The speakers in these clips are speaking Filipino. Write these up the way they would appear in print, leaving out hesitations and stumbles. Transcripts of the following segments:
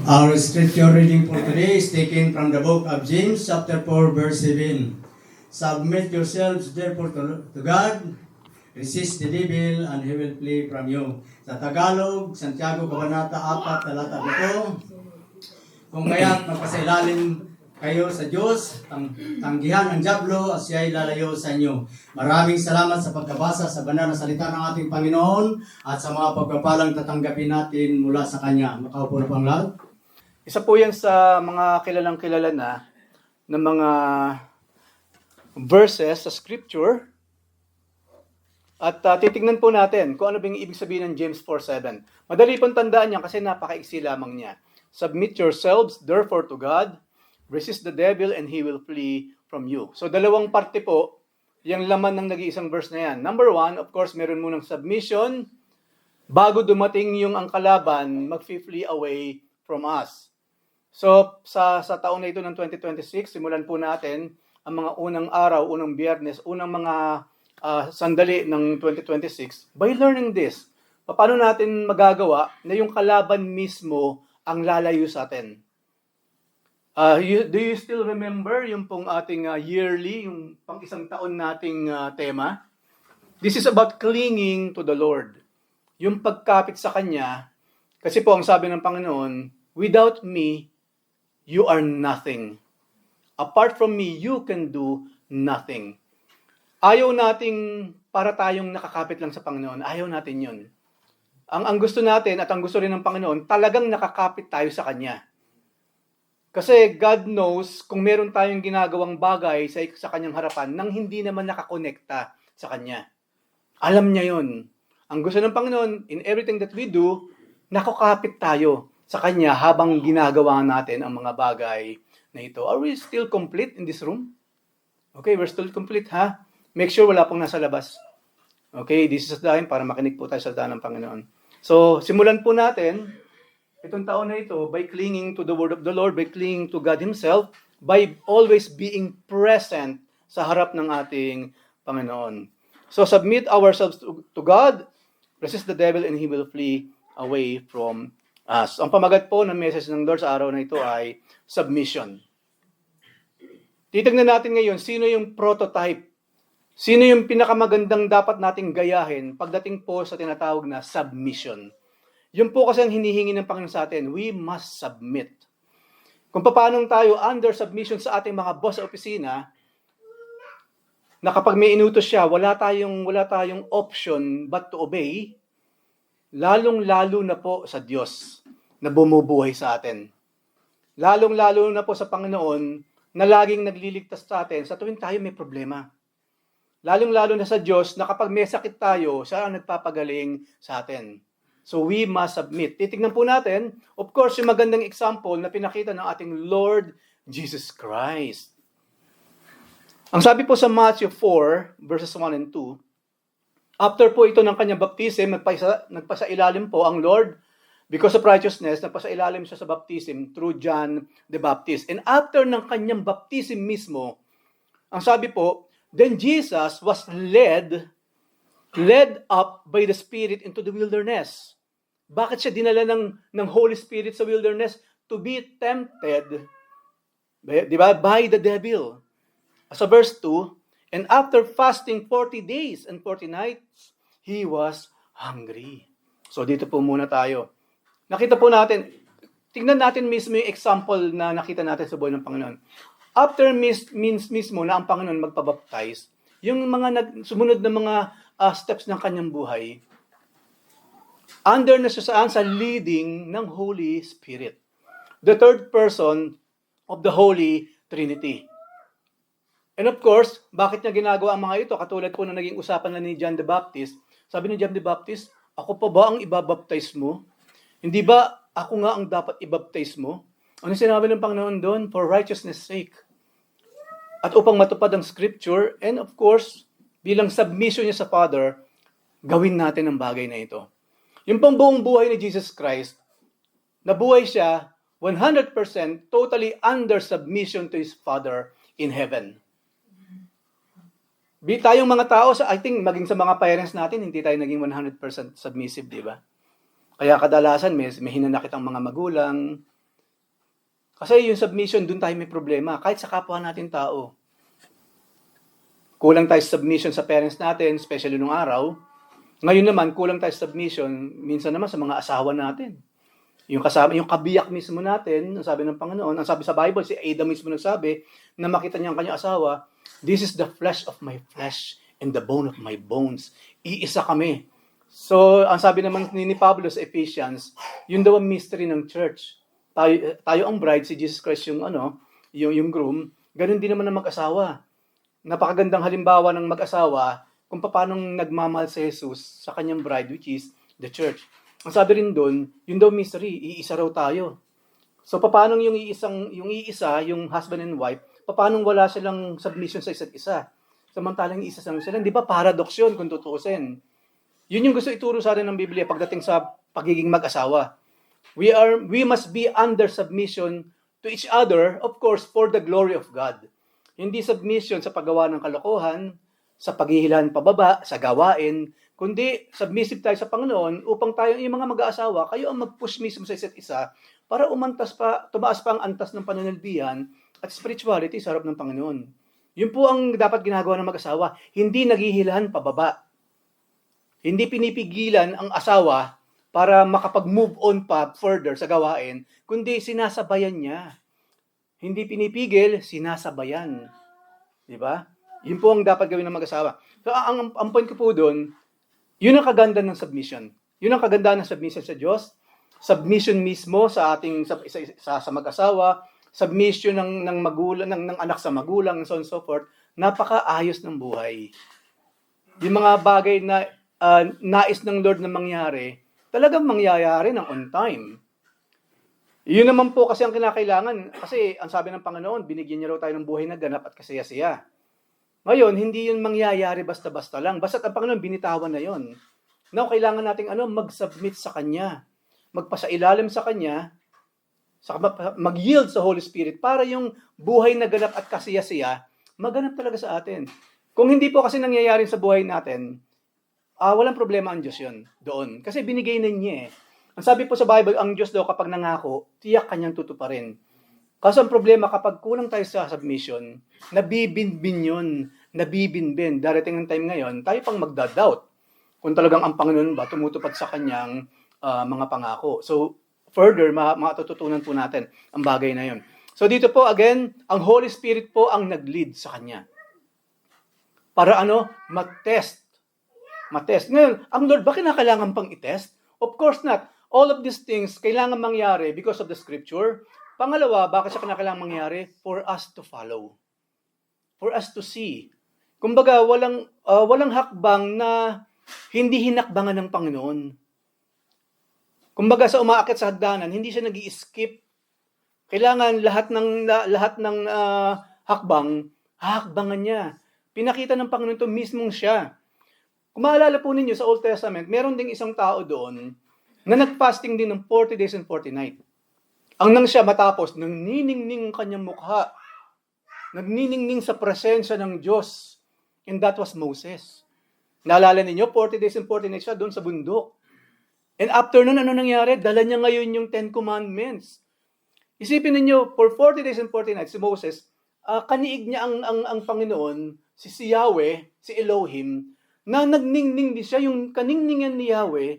Our scripture reading for today is taken from the book of James, chapter 4, verse 7. Submit yourselves therefore to God, resist the devil, and he will flee from you. Sa Tagalog, Santiago, Kabanata 4, talata 7. Kung kaya't magpasailalim kayo sa Diyos, tanggihan ang dyablo at siya ay lalayo sa inyo. Maraming salamat sa pagkabasa sa banal na salita ng ating Panginoon at sa mga pagpapalang tatanggapin natin mula sa Kanya. Makaupo na po ang lahat. Isa po yan sa mga kilalang-kilala na ng mga verses sa Scripture. At titignan po natin kung ano bang ibig sabihin ng James 4:7. Madali pong tandaan niya kasi napakaiksi lamang niya. Submit yourselves therefore to God, resist the devil and he will flee from you. So dalawang parte po, yung laman ng nag-iisang verse na yan. Number 1, of course, meron munang submission. Bago dumating yung ang kalaban, mag-flee away from us. So, sa taon na ito ng 2026, simulan po natin ang mga unang araw, unang biyernes, unang mga sandali ng 2026 by learning this. Paano natin magagawa na yung kalaban mismo ang lalayo sa atin? Do you still remember yung pong ating yearly, yung pang isang taon nating tema? This is about clinging to the Lord. Yung pagkapit sa Kanya, kasi po ang sabi ng Panginoon, without me, you are nothing. Apart from me, you can do nothing. Ayaw nating para tayong nakakapit lang sa Panginoon. Ayaw natin yun. Ang gusto natin at ang gusto rin ng Panginoon, talagang nakakapit tayo sa Kanya. Kasi God knows kung meron tayong ginagawang bagay sa Kanyang harapan nang hindi naman nakakonekta sa Kanya. Alam niya yun. Ang gusto ng Panginoon, in everything that we do, nakakapit tayo sa Kanya habang ginagawa natin ang mga bagay na ito. Are we still complete in this room? Okay, we're still complete, ha? Make sure wala pong nasa labas. Okay, this is the time para makinig po tayo sa salita ng Panginoon. So, simulan po natin itong taon na ito by clinging to the word of the Lord, by clinging to God Himself, by always being present sa harap ng ating Panginoon. So, submit ourselves to God, resist the devil, and he will flee away from us. Ang pamagat po ng message ng Lord sa araw na ito ay submission. Titignan natin ngayon, sino yung prototype? Sino yung pinakamagandang dapat nating gayahin pagdating po sa tinatawag na submission? Yun po kasi ang hinihingi ng Panginoon sa atin, we must submit. Kung paano tayo under submission sa ating mga boss sa opisina, na kapag may inutos siya, wala tayong option but to obey, lalong-lalo na po sa Diyos na bumubuhay sa atin. Lalong-lalo na po sa Panginoon na laging nagliligtas sa atin sa tuwing tayo may problema. Lalong-lalo na sa Diyos na kapag may sakit tayo, siya ang nagpapagaling sa atin. So we must submit. Titignan po natin, of course, yung magandang example na pinakita ng ating Lord Jesus Christ. Ang sabi po sa Matthew 4, verses 1 and 2, after po ito ng kanyang baptism, nagpasailalim po ang Lord, because of righteousness, nagpasailalim siya sa baptism through John the Baptist. And after ng kanyang baptism mismo, ang sabi po, then Jesus was led up by the Spirit into the wilderness. Bakit siya dinala ng Holy Spirit sa wilderness? To be tempted, diba, by the devil. Sa verse 2, and after fasting 40 days and 40 nights, he was hungry. So dito po muna tayo. Nakita po natin, tingnan natin mismo yung example na nakita natin sa buhay ng Panginoon. After mismo na ang Panginoon magpabaptize, yung mga sumunod na mga steps ng kanyang buhay, under na siya sa leading ng Holy Spirit. The third person of the Holy Trinity. And of course, bakit niya ginagawa ang mga ito? Katulad po na naging usapan na ni John the Baptist. Sabi ni John the Baptist, ako pa ba ang ibabaptize mo? Hindi ba ako nga ang dapat ibaptize mo? Ano sinabi ng Panginoon doon? For righteousness sake. At upang matupad ang Scripture, and of course, bilang submission niya sa Father, gawin natin ang bagay na ito. Yung pang buong buhay ni Jesus Christ, nabuhay siya 100% totally under submission to His Father in heaven. Tayong mga tao, I think maging sa mga parents natin, hindi tayo naging 100% submissive, di ba? Kaya kadalasan may hinanakit ang mga magulang, Kasi yung submission, dun tayo may problema. Kahit sa kapwa natin tao. Kulang tayo sa submission sa parents natin, especially nung araw. Ngayon naman, kulang tayo sa submission, minsan naman sa mga asawa natin. Yung kasama, yung kabiyak mismo natin, ang sabi ng Panginoon, ang sabi sa Bible, si Adam mismo nagsabi, na makita niya ang kanyang asawa, "This is the flesh of my flesh and the bone of my bones." Iisa kami. So, ang sabi naman ni Pablo sa Ephesians, yun daw ang mystery ng church. Tayo ang bride, si Jesus Christ yung groom, ganun din naman ang mag-asawa. Napakagandang halimbawa ng mag-asawa kung paano nagmamahal si Jesus sa kanyang bride, which is the church. Ang sabi rin doon, yun daw mystery, iisa raw tayo. So paano yung yung husband and wife, paano wala silang submission sa isa't isa? Samantalang isa lang sila, di ba paradox yun kung tutuusin? Yun yung gusto ituro sa atin ng Biblia pagdating sa pagiging mag-asawa. We must be under submission to each other, of course, for the glory of God. Hindi submission sa paggawa ng kalokohan, sa paghihilan pababa, sa gawain, kundi submissive tayo sa Panginoon upang tayo, yung mga mag-aasawa, kayo ang mag-push mismo sa isa't isa para tumaas pa ang antas ng pananalbihan at spirituality sa harap ng Panginoon. Yun po ang dapat ginagawa ng mag-asawa. Hindi naghihilan pababa. Hindi pinipigilan ang asawa para makapag-move on pa further sa gawain, kundi sinasabayan niya. Hindi pinipigil, sinasabayan. Di ba? Yun po ang dapat gawin ng mag-asawa. So, ang point ko po doon, yun ang kaganda ng submission. Yun ang kaganda ng submission sa Diyos. Submission mismo sa ating sa mag-asawa, submission ng magulang, ng anak sa magulang, and so on and so forth. Napakaayos ng buhay. Yung mga bagay na nais ng Lord na mangyari, talagang mangyayari ng on time. Yun naman po kasi ang kinakailangan. Kasi ang sabi ng Panginoon, binigyan niya raw tayo ng buhay na ganap at kasaya-saya. Ngayon, hindi yun mangyayari basta-basta lang. Basta't ang Panginoon, binitawan na yun. Now, kailangan nating mag-submit sa Kanya. Magpasailalim sa Kanya, mag-yield sa Holy Spirit para yung buhay na ganap at kasaya-saya, maganap talaga sa atin. Kung hindi po kasi nangyayari sa buhay natin, walang problema ang Diyos yun doon. Kasi binigay na niya eh. Ang sabi po sa Bible, ang Diyos daw kapag nangako, tiyak Kanyang tutuparin. Kaso ang problema, kapag kulang tayo sa submission, nabibinbin yun, nabibinbin. Darating ang time ngayon, tayo pang magdadoubt kung talagang ang Panginoon ba tumutupad sa Kanyang mga pangako. So, further, matututunan po natin ang bagay na yun. So, dito po, again, ang Holy Spirit po ang nag-lead sa Kanya. Para matest. Ngayon, ang Lord ba kinakailangan pang itest? Of course not. All of these things kailangan mangyari because of the Scripture. Pangalawa, bakit siya kinakailangan mangyari? For us to follow. For us to see. Kumbaga, walang hakbang na hindi hinakbangan ng Panginoon. Kumbaga, sa umaakit sa hagdanan, hindi siya nag-i-skip. Kailangan lahat ng hakbang, hakbangan niya. Pinakita ng Panginoon ito mismong siya. Kung maalala po ninyo sa Old Testament, meron ding isang tao doon na nag-fasting din ng 40 days and 40 nights. Ang nang siya matapos, nagniningning kanyang mukha. Nagniningning sa presensya ng Diyos. And that was Moses. Naalala ninyo, 40 days and 40 nights siya doon sa bundok. And after nun, ano nangyari? Dala niya ngayon yung 10 Commandments. Isipin ninyo, for 40 days and 40 nights, si Moses, kaniig niya ang Panginoon, si Yahweh, si Elohim, na nagningning din siya, yung kaningningan ni Yahweh,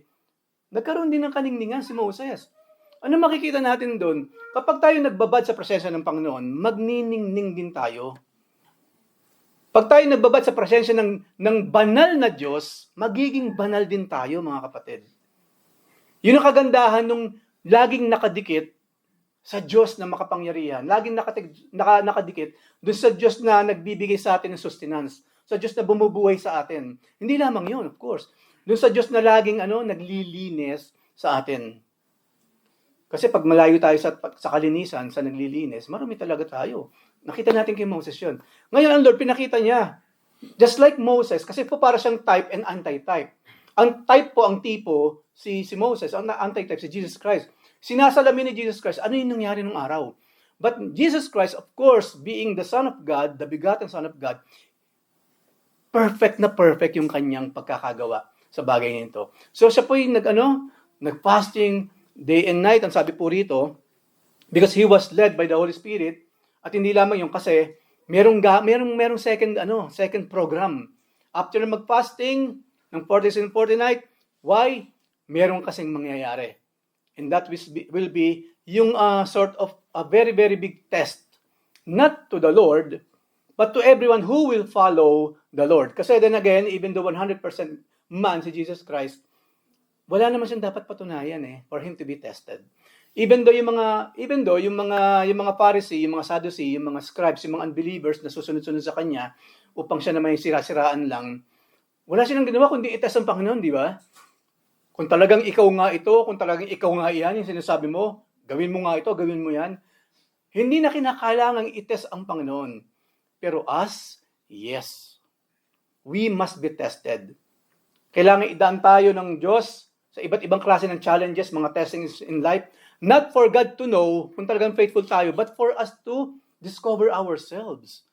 nagkaroon din ng kaningningan si Moses. Ano makikita natin doon? Kapag tayo nagbabad sa presensya ng Panginoon, magniningning din tayo. Pag tayo nagbabad sa presensya ng banal na Diyos, magiging banal din tayo, mga kapatid. Yun ang kagandahan nung laging nakadikit sa Diyos na makapangyarihan. Laging nakadikit doon sa Diyos na nagbibigay sa atin ng sustenance. Sa Diyos na bumubuhay sa atin. Hindi lamang yun, of course. Doon sa Diyos na laging naglilinis sa atin. Kasi pag malayo tayo sa kalinisan, sa naglilinis, marami talaga tayo. Nakita natin kay Moses yun. Ngayon ang Lord, pinakita niya. Just like Moses, kasi po para siyang type and anti-type. Ang type po, ang tipo, si Moses. Ang anti-type, si Jesus Christ. Sinasalamin ni Jesus Christ, ano yung nangyari nung araw? But Jesus Christ, of course, being the Son of God, the begotten Son of God, perfect na perfect yung kanyang pagkakagawa sa bagay nito. So siya po yung nag-fasting day and night. Ang sabi po rito, Because he was led by the Holy Spirit. At hindi lamang yung kasi merong second program. After na mag-fasting ng 40 days and 40 night, why? Meron kasing mangyayari. And that will be yung sort of a very, very big test. Not to the Lord, but to everyone who will follow the Lord. Kasi then again, even though 100% man si Jesus Christ, wala naman siyang dapat patunayan for him to be tested. Even though yung mga Pharisee, yung mga Sadducee, yung mga scribes, yung mga unbelievers na susunod-sunod sa kanya upang siya naman yung sira-siraan lang, wala silang ginawa kundi itest ang Panginoon, di ba? Kung talagang ikaw nga ito, kung talagang ikaw nga iyan, yung sinasabi mo, gawin mo nga ito, gawin mo yan. Hindi na kinakailangang itest ang Panginoon. Pero us, yes. We must be tested. Kailangan idaan tayo ng Diyos sa iba't ibang klase ng challenges, mga testings in life, not for God to know kung talagang faithful tayo, but for us to discover ourselves.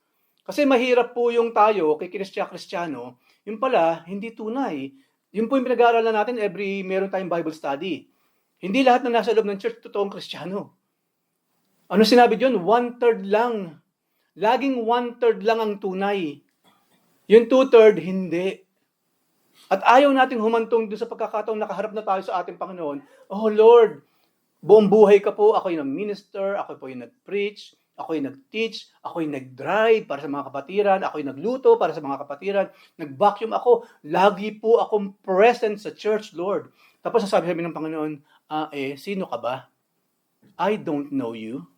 Kasi mahirap po yung tayo, kay Kristiyano, yung pala, hindi tunay. Yun po yung pinag-aaralan natin meron tayong Bible study. Hindi lahat na nasa loob ng church totoong Kristiyano. Ano sinabi diyon? 1/3 lang. Laging 1/3 lang ang tunay. Yung 2/3, hindi. At ayaw nating humantong doon sa pagkakataong nakaharap na tayo sa ating Panginoon. Oh Lord, buong buhay ka po, ako yung nag-minister, ako po yung nag-preach, ako yung nag-teach, ako yung nag-drive para sa mga kapatiran, ako yung nagluto para sa mga kapatiran, nag-vacuum ako, lagi po akong present sa church, Lord. Tapos sabi ng Panginoon, sino ka ba? I don't know you.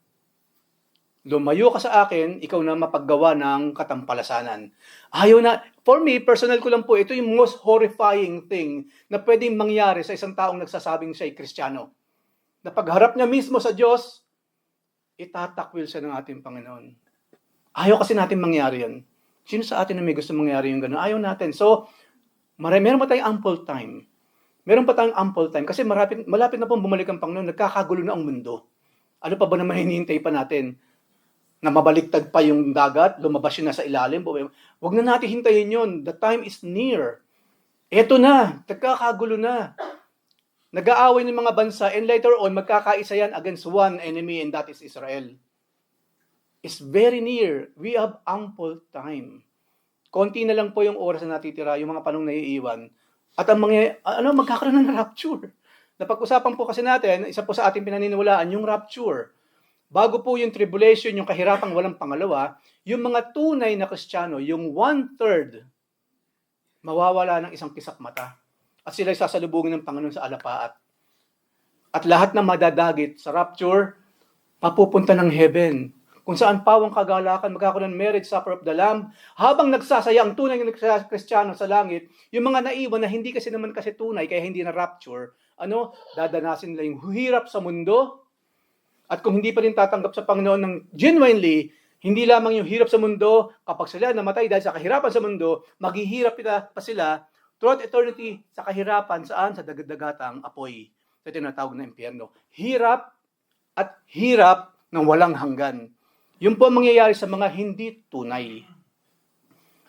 Lumayo ka sa akin, ikaw na mapaggawa ng katampalasanan. Ayaw na, for me, personal ko lang po, ito yung most horrifying thing na pwedeng mangyari sa isang taong nagsasabing siya'y Kristiyano. Na pagharap niya mismo sa Diyos, itatakwil siya ng ating Panginoon. Ayaw kasi natin mangyari yan. Sino sa atin na may gusto mangyari yung gano'n? Ayaw natin. So, meron pa tayong ample time. Meron pa tayong ample time kasi malapit na pong bumalik ang Panginoon, nagkakagulo na ang mundo. Ano pa ba naman hinihintay pa natin? Na mabaliktad pa yung dagat, lumabas yun na sa ilalim. Huwag na natin hintayin yun. The time is near. Eto na, nagkakagulo na. Nag-aaway ng mga bansa and later on, magkakaisa yan against one enemy and that is Israel. It's very near. We have ample time. Konti na lang po yung oras na natitira, yung mga panong naiiwan. At ang magkakaroon ng rapture. Napag-usapan po kasi natin, isa po sa ating pinaniniwalaan, yung rapture. Bago po yung tribulation, yung kahirapang walang pangalawa, yung mga tunay na Kristiyano, yung 1/3, mawawala ng isang kisap mata. At sila'y sasalubungin ng Panginoon sa alapaat. At lahat ng madadagit sa rapture, papupunta ng heaven. Kung saan pawang kagalakan, magkakaroon ng marriage supper of the Lamb. Habang nagsasaya ang tunay na Kristiyano sa langit, yung mga naiwan na hindi kasi naman kasi tunay, kaya hindi na rapture, dadanasin nila yung hirap sa mundo. At kung hindi pa rin tatanggap sa Panginoon ng genuinely, hindi lamang yung hirap sa mundo, kapag sila namatay dahil sa kahirapan sa mundo, maghihirap pa sila throughout eternity sa kahirapan, saan? Sa dagat-dagatang apoy. Sa tinatawag na impyerno. Hirap at hirap ng walang hanggan. Yun po ang mangyayari sa mga hindi tunay.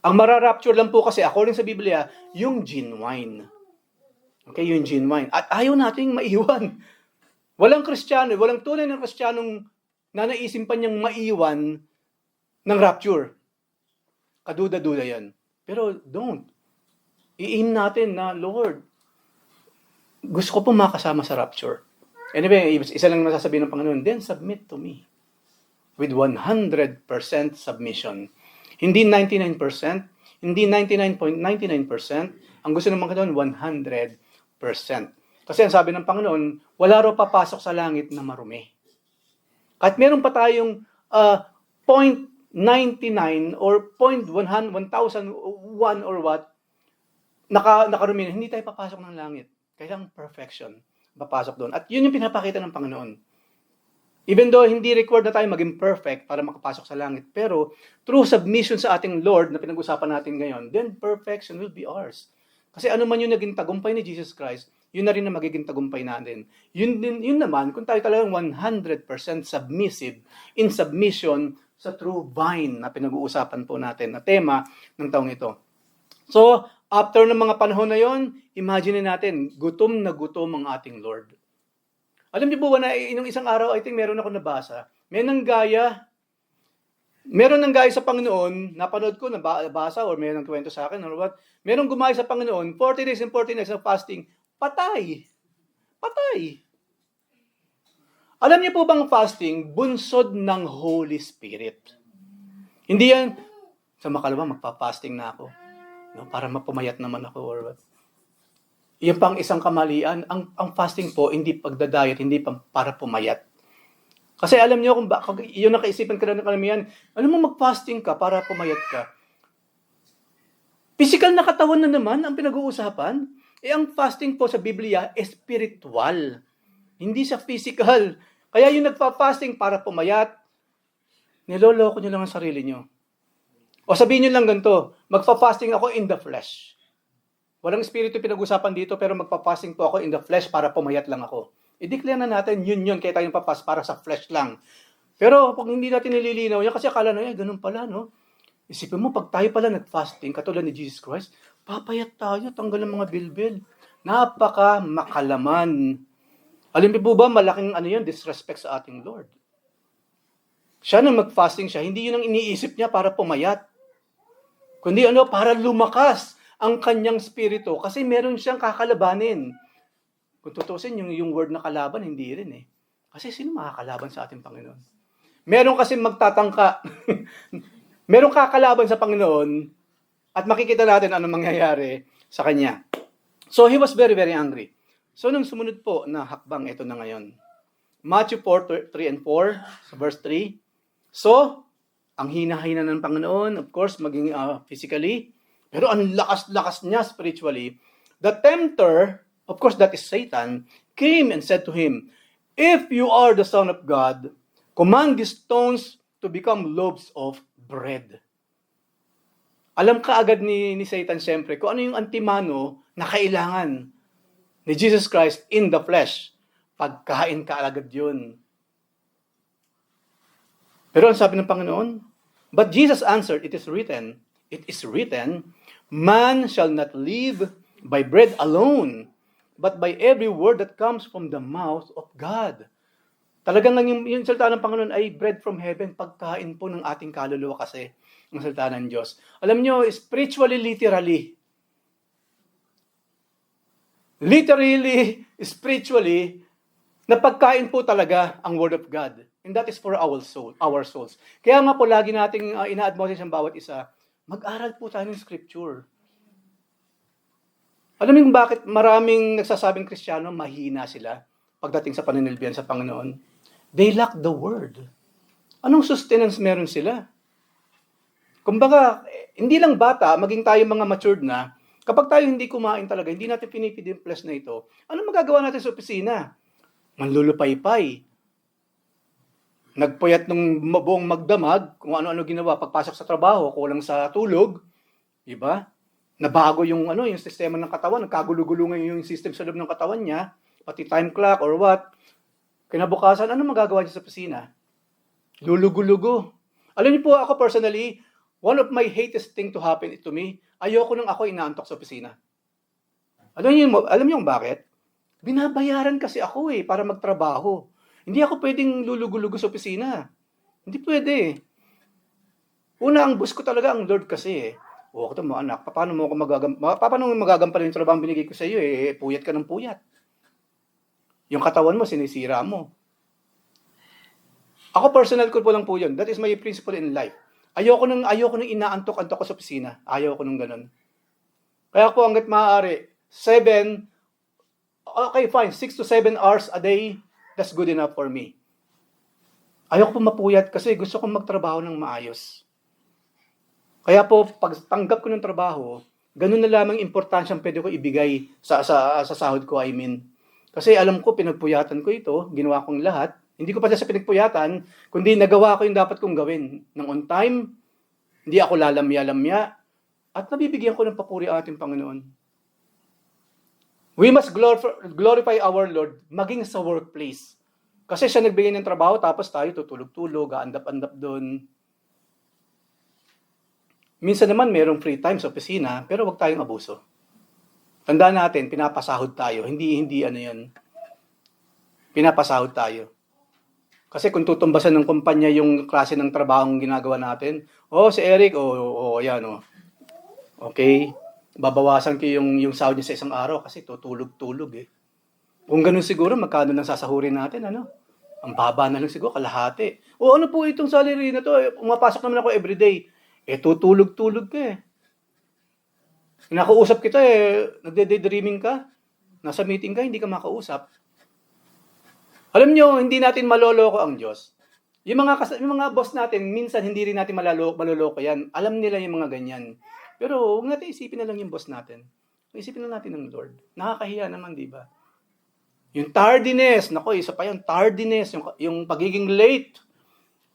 Ang mararapture lang po kasi, according sa Biblia, yung genuine. Okay, yung genuine. At ayaw nating maiwan. Walang Kristiyano, walang tunay ng Kristiyanong nanaisin pa niyang maiwan ng rapture. Kaduda-duda yan. Pero don't. I-aim natin na, Lord, gusto ko po makasama sa rapture. Anyway, isa lang masasabihin ng Panginoon, then submit to me. With 100% submission. Hindi 99%, hindi 99.99%. Ang gusto ng Panginoon, 100%. Kasi ang sabi ng Panginoon, wala raw papasok sa langit na marumi. Kahit meron pa tayong 0.99 or 0.1001 or what, nakarumi, hindi tayo papasok ng langit. Kailangan perfection, papasok doon. At yun yung pinapakita ng Panginoon. Even though hindi required na tayo maging perfect para makapasok sa langit, pero through submission sa ating Lord na pinag-usapan natin ngayon, then perfection will be ours. Kasi ano man yung naging tagumpay ni Jesus Christ, yun na rin na magiging tagumpay natin. Yun naman, kung tayo talagang 100% submissive in submission sa true vine na pinag-uusapan po natin na tema ng taong ito. So, after ng mga panahon na yon, imagine natin, gutom na gutom ang ating Lord. Alam niyo po ba na inong isang araw, I think meron ako nabasa, meron ng gaya sa Panginoon, napanood ko, nabasa, or meron ng kwento sa akin, or what, merong gumaya sa Panginoon, 40 days and 40 nights of fasting, patay. Patay. Alam niyo po bang fasting, bunsod ng Holy Spirit? Hindi yan, sa makalawa, magpa-fasting na ako. No, para mapumayat naman ako, or what. Yan pang isang kamalian. Ang fasting po, hindi pagdadayat, hindi para pumayat. Kasi alam niyo kung yun nakaisipan ka na ng kalamihan, ano mo mag-fasting ka para pumayat ka? Physical na katawan na naman ang pinag-uusapan. Ang fasting po sa Biblia, spiritual. Hindi sa physical. Kaya yung nagpa-fasting para pumayat, niloloko nyo lang ang sarili nyo. O sabihin nyo lang ganito, magpa-fasting ako in the flesh. Walang espiritu pinag-usapan dito, pero magpa-fasting po ako in the flesh para pumayat lang ako. I-declare na natin, yun, kaya tayong papas para sa flesh lang. Pero pag hindi natin nililinaw yan, kasi akala na ganun pala, no? Isipin mo, pag tayo pala nag-fasting, katulad ni Jesus Christ, papayat tayo, tanggal ang mga bilbil. Napaka makalaman. Alam niyo po ba, malaking disrespect sa ating Lord. Siya nang mag-fasting siya, hindi yun ang iniisip niya para pumayat. Kundi para lumakas ang kanyang spirito. Kasi meron siyang kakalabanin. Kung tutusin, yung word na kalaban, hindi rin eh. Kasi sino makakalaban sa ating Panginoon? Meron kasi magtatangka. Meron kakalaban sa Panginoon at makikita natin anong mangyayari sa kanya. So he was very, very angry. So nung sumunod po na hakbang, ito na ngayon. Matthew 4:3 and 4, sa verse 3. So, ang hina-hina ng Panginoon, of course, maging physically, pero ang lakas-lakas niya spiritually. The tempter, of course, that is Satan, came and said to him, "If you are the Son of God, command these stones to become loaves of bread." Alam ka agad ni Satan siyempre kung ano yung antimano na kailangan ni Jesus Christ in the flesh. Pagkain ka agad yun. Pero ang sabi ng Panginoon, but Jesus answered, it is written, man shall not live by bread alone, but by every word that comes from the mouth of God. Talagang yung salita ng Panginoon ay bread from heaven, pagkain po ng ating kaluluwa kasi ang salita ng Diyos. Alam nyo, spiritually, spiritually, na pagkain po talaga ang Word of God. And that is for our souls. Kaya nga po lagi nating ina-admonish ang bawat isa, mag-aral po tayo ng Scripture. Alam mo bakit maraming nagsasabing Kristiyano, mahina sila pagdating sa paninilbihan sa Panginoon? They lack the Word. Anong sustenance meron sila? Kumbaga, hindi lang bata, maging tayo mga matured na, kapag tayo hindi kumain talaga, hindi natin pinipid yung flesh na ito, ano magagawa natin sa opisina? Manlulupaypay. Nagpuyat ng buong magdamag, kung ano-ano ginawa, pagpasok sa trabaho, kulang sa tulog, diba? Nabago yung sistema ng katawan, nagkagulo-gulo ngayon yung system sa loob ng katawan niya, pati time clock or what. Kinabukasan, ano magagawa niya sa opisina? Lulugo-lugo. Alam niyo po, ako personally, one of my hatest thing to happen to me, ayoko nang ako inaantok sa opisina. Alam niyo bakit? Binabayaran kasi ako para magtrabaho. Hindi ako pwedeng lulugo-lugo sa opisina. Hindi pwede. Una, ang boss ko talaga ang Lord kasi O, ako mo anak, paano mo magagampanan yung trabaho binigay ko sa iyo puyat ka ng puyat. Yung katawan mo, sinisira mo. Ako personal ko po lang po yun. That is my principle in life. Ayoko nang inaantok-antok ko sa opisina. Ayoko nung ganun. Kaya po hangga't maaari, 6 to 7 hours a day, that's good enough for me. Ayoko po mapuyat kasi gusto kong magtrabaho ng maayos. Kaya po, pag tanggap ko ng trabaho, ganun na lamang importansyang pwede ko ibigay sa sahod ko, I mean. Kasi alam ko, pinagpuyatan ko ito, ginawa kong lahat. Hindi ko pa sa pinagpuyatan, kundi nagawa ko yung dapat kong gawin. Nang on time, hindi ako lalamya-lamya, at nabibigyan ko ng papuri ang ating Panginoon. We must glorify our Lord maging sa workplace. Kasi siya nagbigay ng trabaho, tapos tayo tutulog-tulog, aandap-andap doon. Minsan naman mayroong free time sa opisina, pero wag tayong abuso. Tandaan natin, pinapasahod tayo. Hindi ano yan. pinapasahod tayo. Kasi kung tutumbasan ng kumpanya yung klase ng trabahong ginagawa natin, si Eric, yan, okay, babawasan ko yung sahod niya sa isang araw kasi tutulog-tulog eh. Kung ganun siguro, magkano nang sasahurin natin, ano? Ang baba na lang siguro, kalahati. Ano po itong salary na to? Umapasok naman ako everyday. Tutulog-tulog ka eh. Nakausap kita nagde-daydreaming ka. Nasa meeting ka, hindi ka makausap. Alam nyo, hindi natin maloloko ang Diyos. Yung mga boss natin, minsan hindi rin natin maloloko yan. Alam nila yung mga ganyan. Pero huwag natin isipin na lang yung boss natin. Isipin na natin ng Lord. Nakakahiya naman, di ba? Yung tardiness, isa pa yung tardiness, yung pagiging late.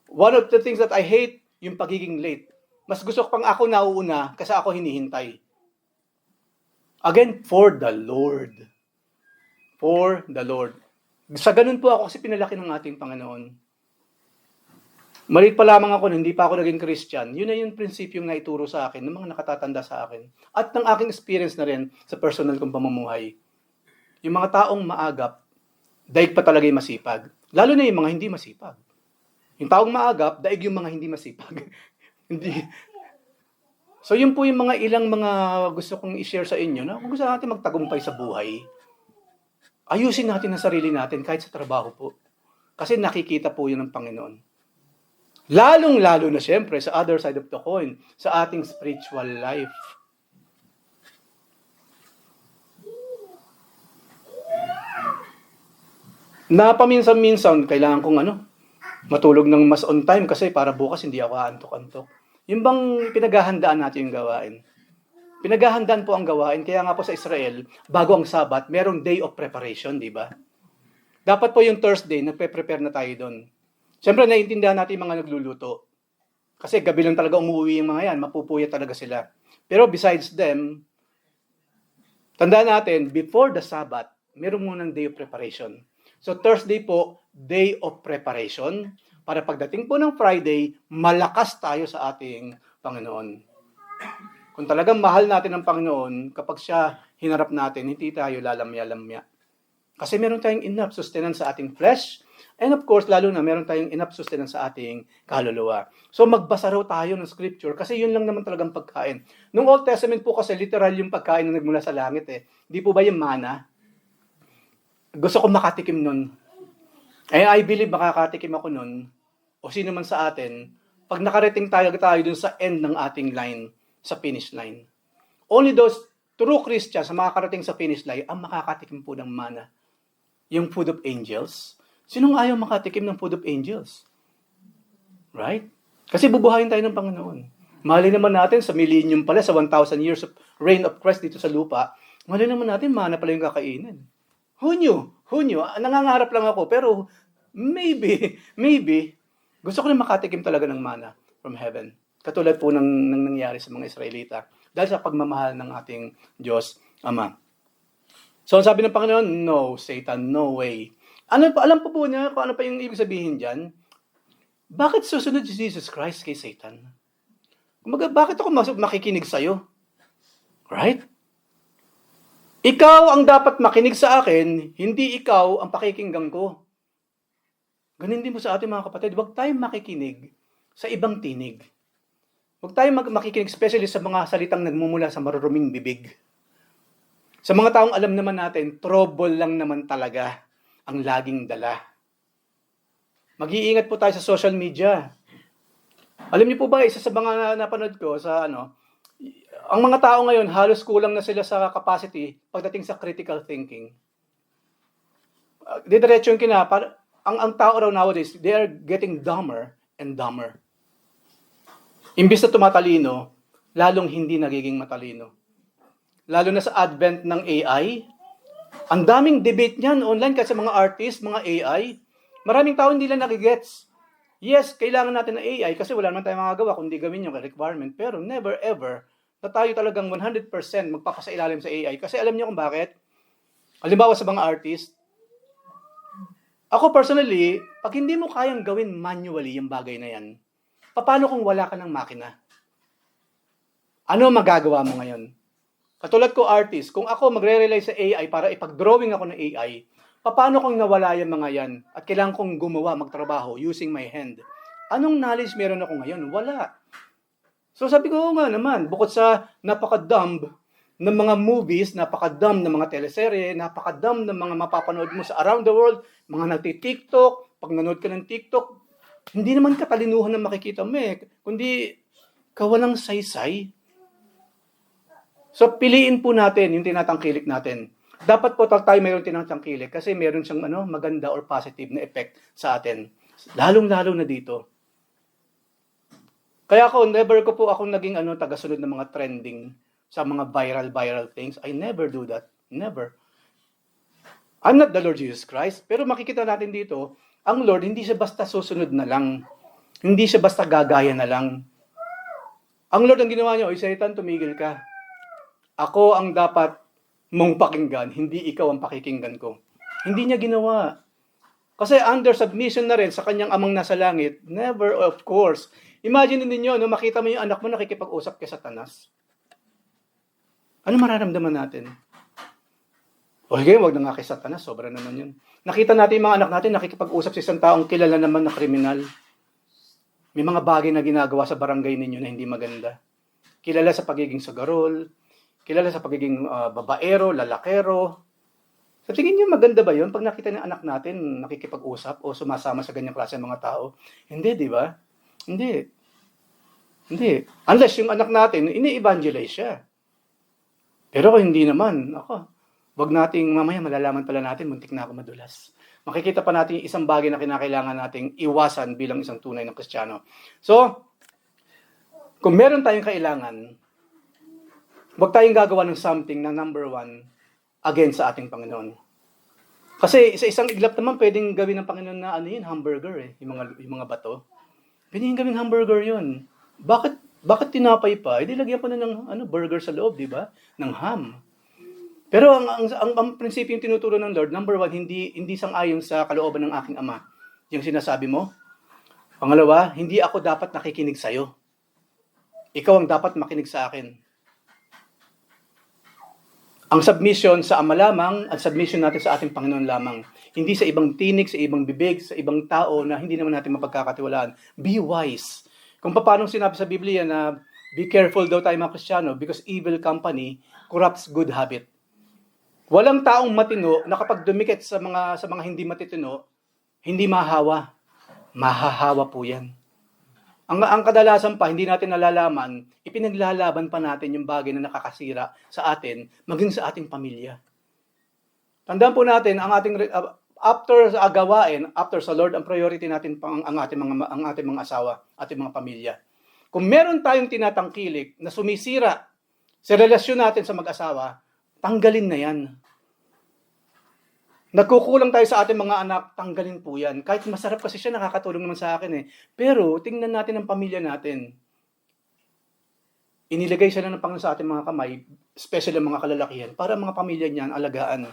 One of the things that I hate, yung pagiging late. Mas gusto ko pang ako nauuna kasi ako hinihintay. Again, for the Lord. For the Lord. Sa ganun po ako kasi pinalaki ng ating Panginoon. Maliit pa lamang ako, hindi pa ako naging Christian. Yun na yung prinsipyong naituro sa akin, ng mga nakatatanda sa akin. At ng aking experience na rin sa personal kong pamumuhay. Yung mga taong maagap, daig pa talaga yung masipag. Lalo na yung mga hindi masipag. Yung taong maagap, daig yung mga hindi masipag. Hindi. So yun po yung mga ilang mga gusto kong i-share sa inyo na kung gusto natin magtagumpay sa buhay, ayusin natin ang sarili natin kahit sa trabaho po. Kasi nakikita po yun ng Panginoon. Lalong-lalo na siyempre sa other side of the coin, sa ating spiritual life. Na paminsan-minsan, kailangan kong matulog ng mas on time kasi para bukas hindi ako aantok-antok. Yung bang pinaghahandaan natin yung gawain. Pinaghahandaan po ang gawain, kaya nga po sa Israel, bago ang Sabat, merong day of preparation, di ba? Dapat po yung Thursday, nagpe-prepare na tayo doon. Siyempre, naiintindihan natin yung mga nagluluto. Kasi gabi lang talaga umuwi yung mga yan, mapupuya talaga sila. Pero besides them, tandaan natin, before the Sabat, meron munang day of preparation. So Thursday po, day of preparation. Para pagdating po ng Friday, malakas tayo sa ating Panginoon. Kung talagang mahal natin ang Panginoon, kapag siya hinarap natin, hindi tayo lalamya-lamya. Kasi meron tayong enough sustenance sa ating flesh, and of course, lalo na meron tayong enough sustenance sa ating kaluluwa. So magbasa raw tayo ng scripture, kasi yun lang naman talagang pagkain. Nung Old Testament po kasi, literal yung pagkain na nagmula sa langit eh. Di po ba yung manna? Gusto ko makatikim nun. I believe makakatikim ako nun, o sino man sa atin, pag nakarating tayo dun sa end ng ating line, sa finish line. Only those true Christians na makakarating sa finish line ang makakatikim po ng manna. Yung food of angels. Sinong ayaw makatikim ng food of angels? Right? Kasi bubuhayin tayo ng Panginoon. Mali naman natin sa millennium pala, sa 1,000 years of reign of Christ dito sa lupa, mali naman natin manna pala yung kakainin. Who knew? Nangangarap lang ako, pero maybe, gusto ko na makatikim talaga ng manna from heaven. Katulad po ng nangyari sa mga Israelita. Dahil sa pagmamahal ng ating Diyos Ama. So, sabi ng Panginoon, no, Satan, no way. Alam po niya kung ano pa yung ibig sabihin dyan? Bakit susunod si Jesus Christ kay Satan? Kumaga, bakit ako makikinig sa'yo? Right? Ikaw ang dapat makinig sa akin, hindi ikaw ang pakikinggan ko. Ganun din po sa ating mga kapatid, huwag tayong makikinig sa ibang tinig. Huwag tayong makikinig, especially sa mga salitang nagmumula sa maruruming bibig. Sa mga taong alam naman natin, trouble lang naman talaga ang laging dala. Mag-iingat po tayo sa social media. Alam niyo po ba, isa sa mga napanood ko sa ang mga tao ngayon, halos kulang na sila sa capacity pagdating sa critical thinking. Didiretso yung ang tao raw nowadays, they are getting dumber and dumber. Imbis na tumatalino, lalong hindi nagiging matalino. Lalo na sa advent ng AI, ang daming debate niyan online kasi mga artists, mga AI, maraming tao hindi lang nagigets. Yes, kailangan natin ng AI kasi wala naman tayong magagawa kung di gawin yung requirement, pero never ever na tayo talagang 100% magpapasailalim sa AI. Kasi alam niyo kung bakit? Halimbawa sa mga artist, ako personally, pag hindi mo kayang gawin manually yung bagay na yan, paano kung wala ka ng makina? Ano magagawa mo ngayon? Katulad ko artist, kung ako magre-rely sa AI para ipag-drawing ako ng AI, Paano kung nawala yung mga yan at kailangan kong gumawa, magtrabaho using my hand? Anong knowledge meron ako ngayon? Wala. So sabi ko, nga naman, bukod sa napaka-dumb ng mga movies, napaka-dumb ng mga teleserye, napaka-dumb ng mga mapapanood mo sa around the world, mga nagti-TikTok, pag nanood ka ng TikTok, hindi naman katalinuhan na makikita mo kundi kawalang saysay. So piliin po natin yung tinatangkilik natin. Dapat po tayo mayroon tinatangkilik kasi meron siyang maganda or positive na effect sa atin. Lalong-lalo na dito. Kaya never ko po akong naging tagasunod ng mga trending sa mga viral things. I never do that. Never. I'm not the Lord Jesus Christ. Pero makikita natin dito, ang Lord hindi siya basta susunod na lang. Hindi siya basta gagaya na lang. Ang Lord ang ginawa niya, Satan, tumigil ka. Ako ang dapat mong pakinggan, hindi ikaw ang pakikinggan ko. Hindi niya ginawa. Kasi under submission na rin sa kanyang amang nasa langit, never, of course. Imagine ninyo, makita mo yung anak mo nakikipag-usap kay Satanas. Ano mararamdaman natin? Okay, wag na nga kay Satanas, sobra naman yun. Nakita natin yung mga anak natin nakikipag-usap sa isang taong kilala naman na kriminal. May mga bagay na ginagawa sa barangay ninyo na hindi maganda. Kilala sa pagiging sagarol, kilala sa pagiging babaero, lalakero. Sa tingin niyo maganda ba yun pag nakita ng anak natin nakikipag-usap o sumasama sa ganyang klase ng mga tao? Hindi, di ba? Hindi. Unless yung anak natin, ini-evangelize siya. Pero kung hindi naman, wag nating mamaya malalaman pala natin, muntik na ako madulas. Makikita pa natin yung isang bagay na kinakailangan nating iwasan bilang isang tunay na Kristiyano. So, kung meron tayong kailangan, wag tayong gagawa ng something na number one, against sa ating Panginoon. Kasi sa isang iglap naman, pwedeng gawin ng Panginoon na hamburger yung mga bato. Pwedeng gawin hamburger yun. Bakit tinapay pa? Lagyan pa na ng burger sa loob, di ba? Ng ham. Pero ang prinsipyo yung tinuturo ng Lord, number one, hindi sang-ayon sa kalooban ng aking Ama. Yung sinasabi mo. Pangalawa, hindi ako dapat nakikinig sa'yo. Ikaw ang dapat makinig sa akin. Ang submission sa Ama lamang at submission natin sa ating Panginoon lamang. Hindi sa ibang tinig, sa ibang bibig, sa ibang tao na hindi naman natin mapagkakatiwalaan. Be wise. Kung paano sinabi sa Biblia na be careful daw tayo mga Kristiyano because evil company corrupts good habit. Walang taong matino na kapag dumikit sa mga hindi matitino, hindi mahahawa. Mahahawa po yan. Ang kadalasan pa, hindi natin nalalaman, ipinaglalaban pa natin yung bagay na nakakasira sa atin, maging sa ating pamilya. Tandaan po natin, ang ating, after sa gawain, after sa Lord, ang priority natin pang ang ating mga asawa, ating mga pamilya. Kung meron tayong tinatangkilik na sumisira sa relasyon natin sa mag-asawa, tanggalin na yan. Nagkukulang tayo sa ating mga anak, tanggalin po yan. Kahit masarap kasi siya, nakakatulong naman sa akin Pero, tingnan natin ang pamilya natin. Inilagay siya ng Panginoon sa ating mga kamay, especially ang mga kalalakihan, para mga pamilya niyan alagaan.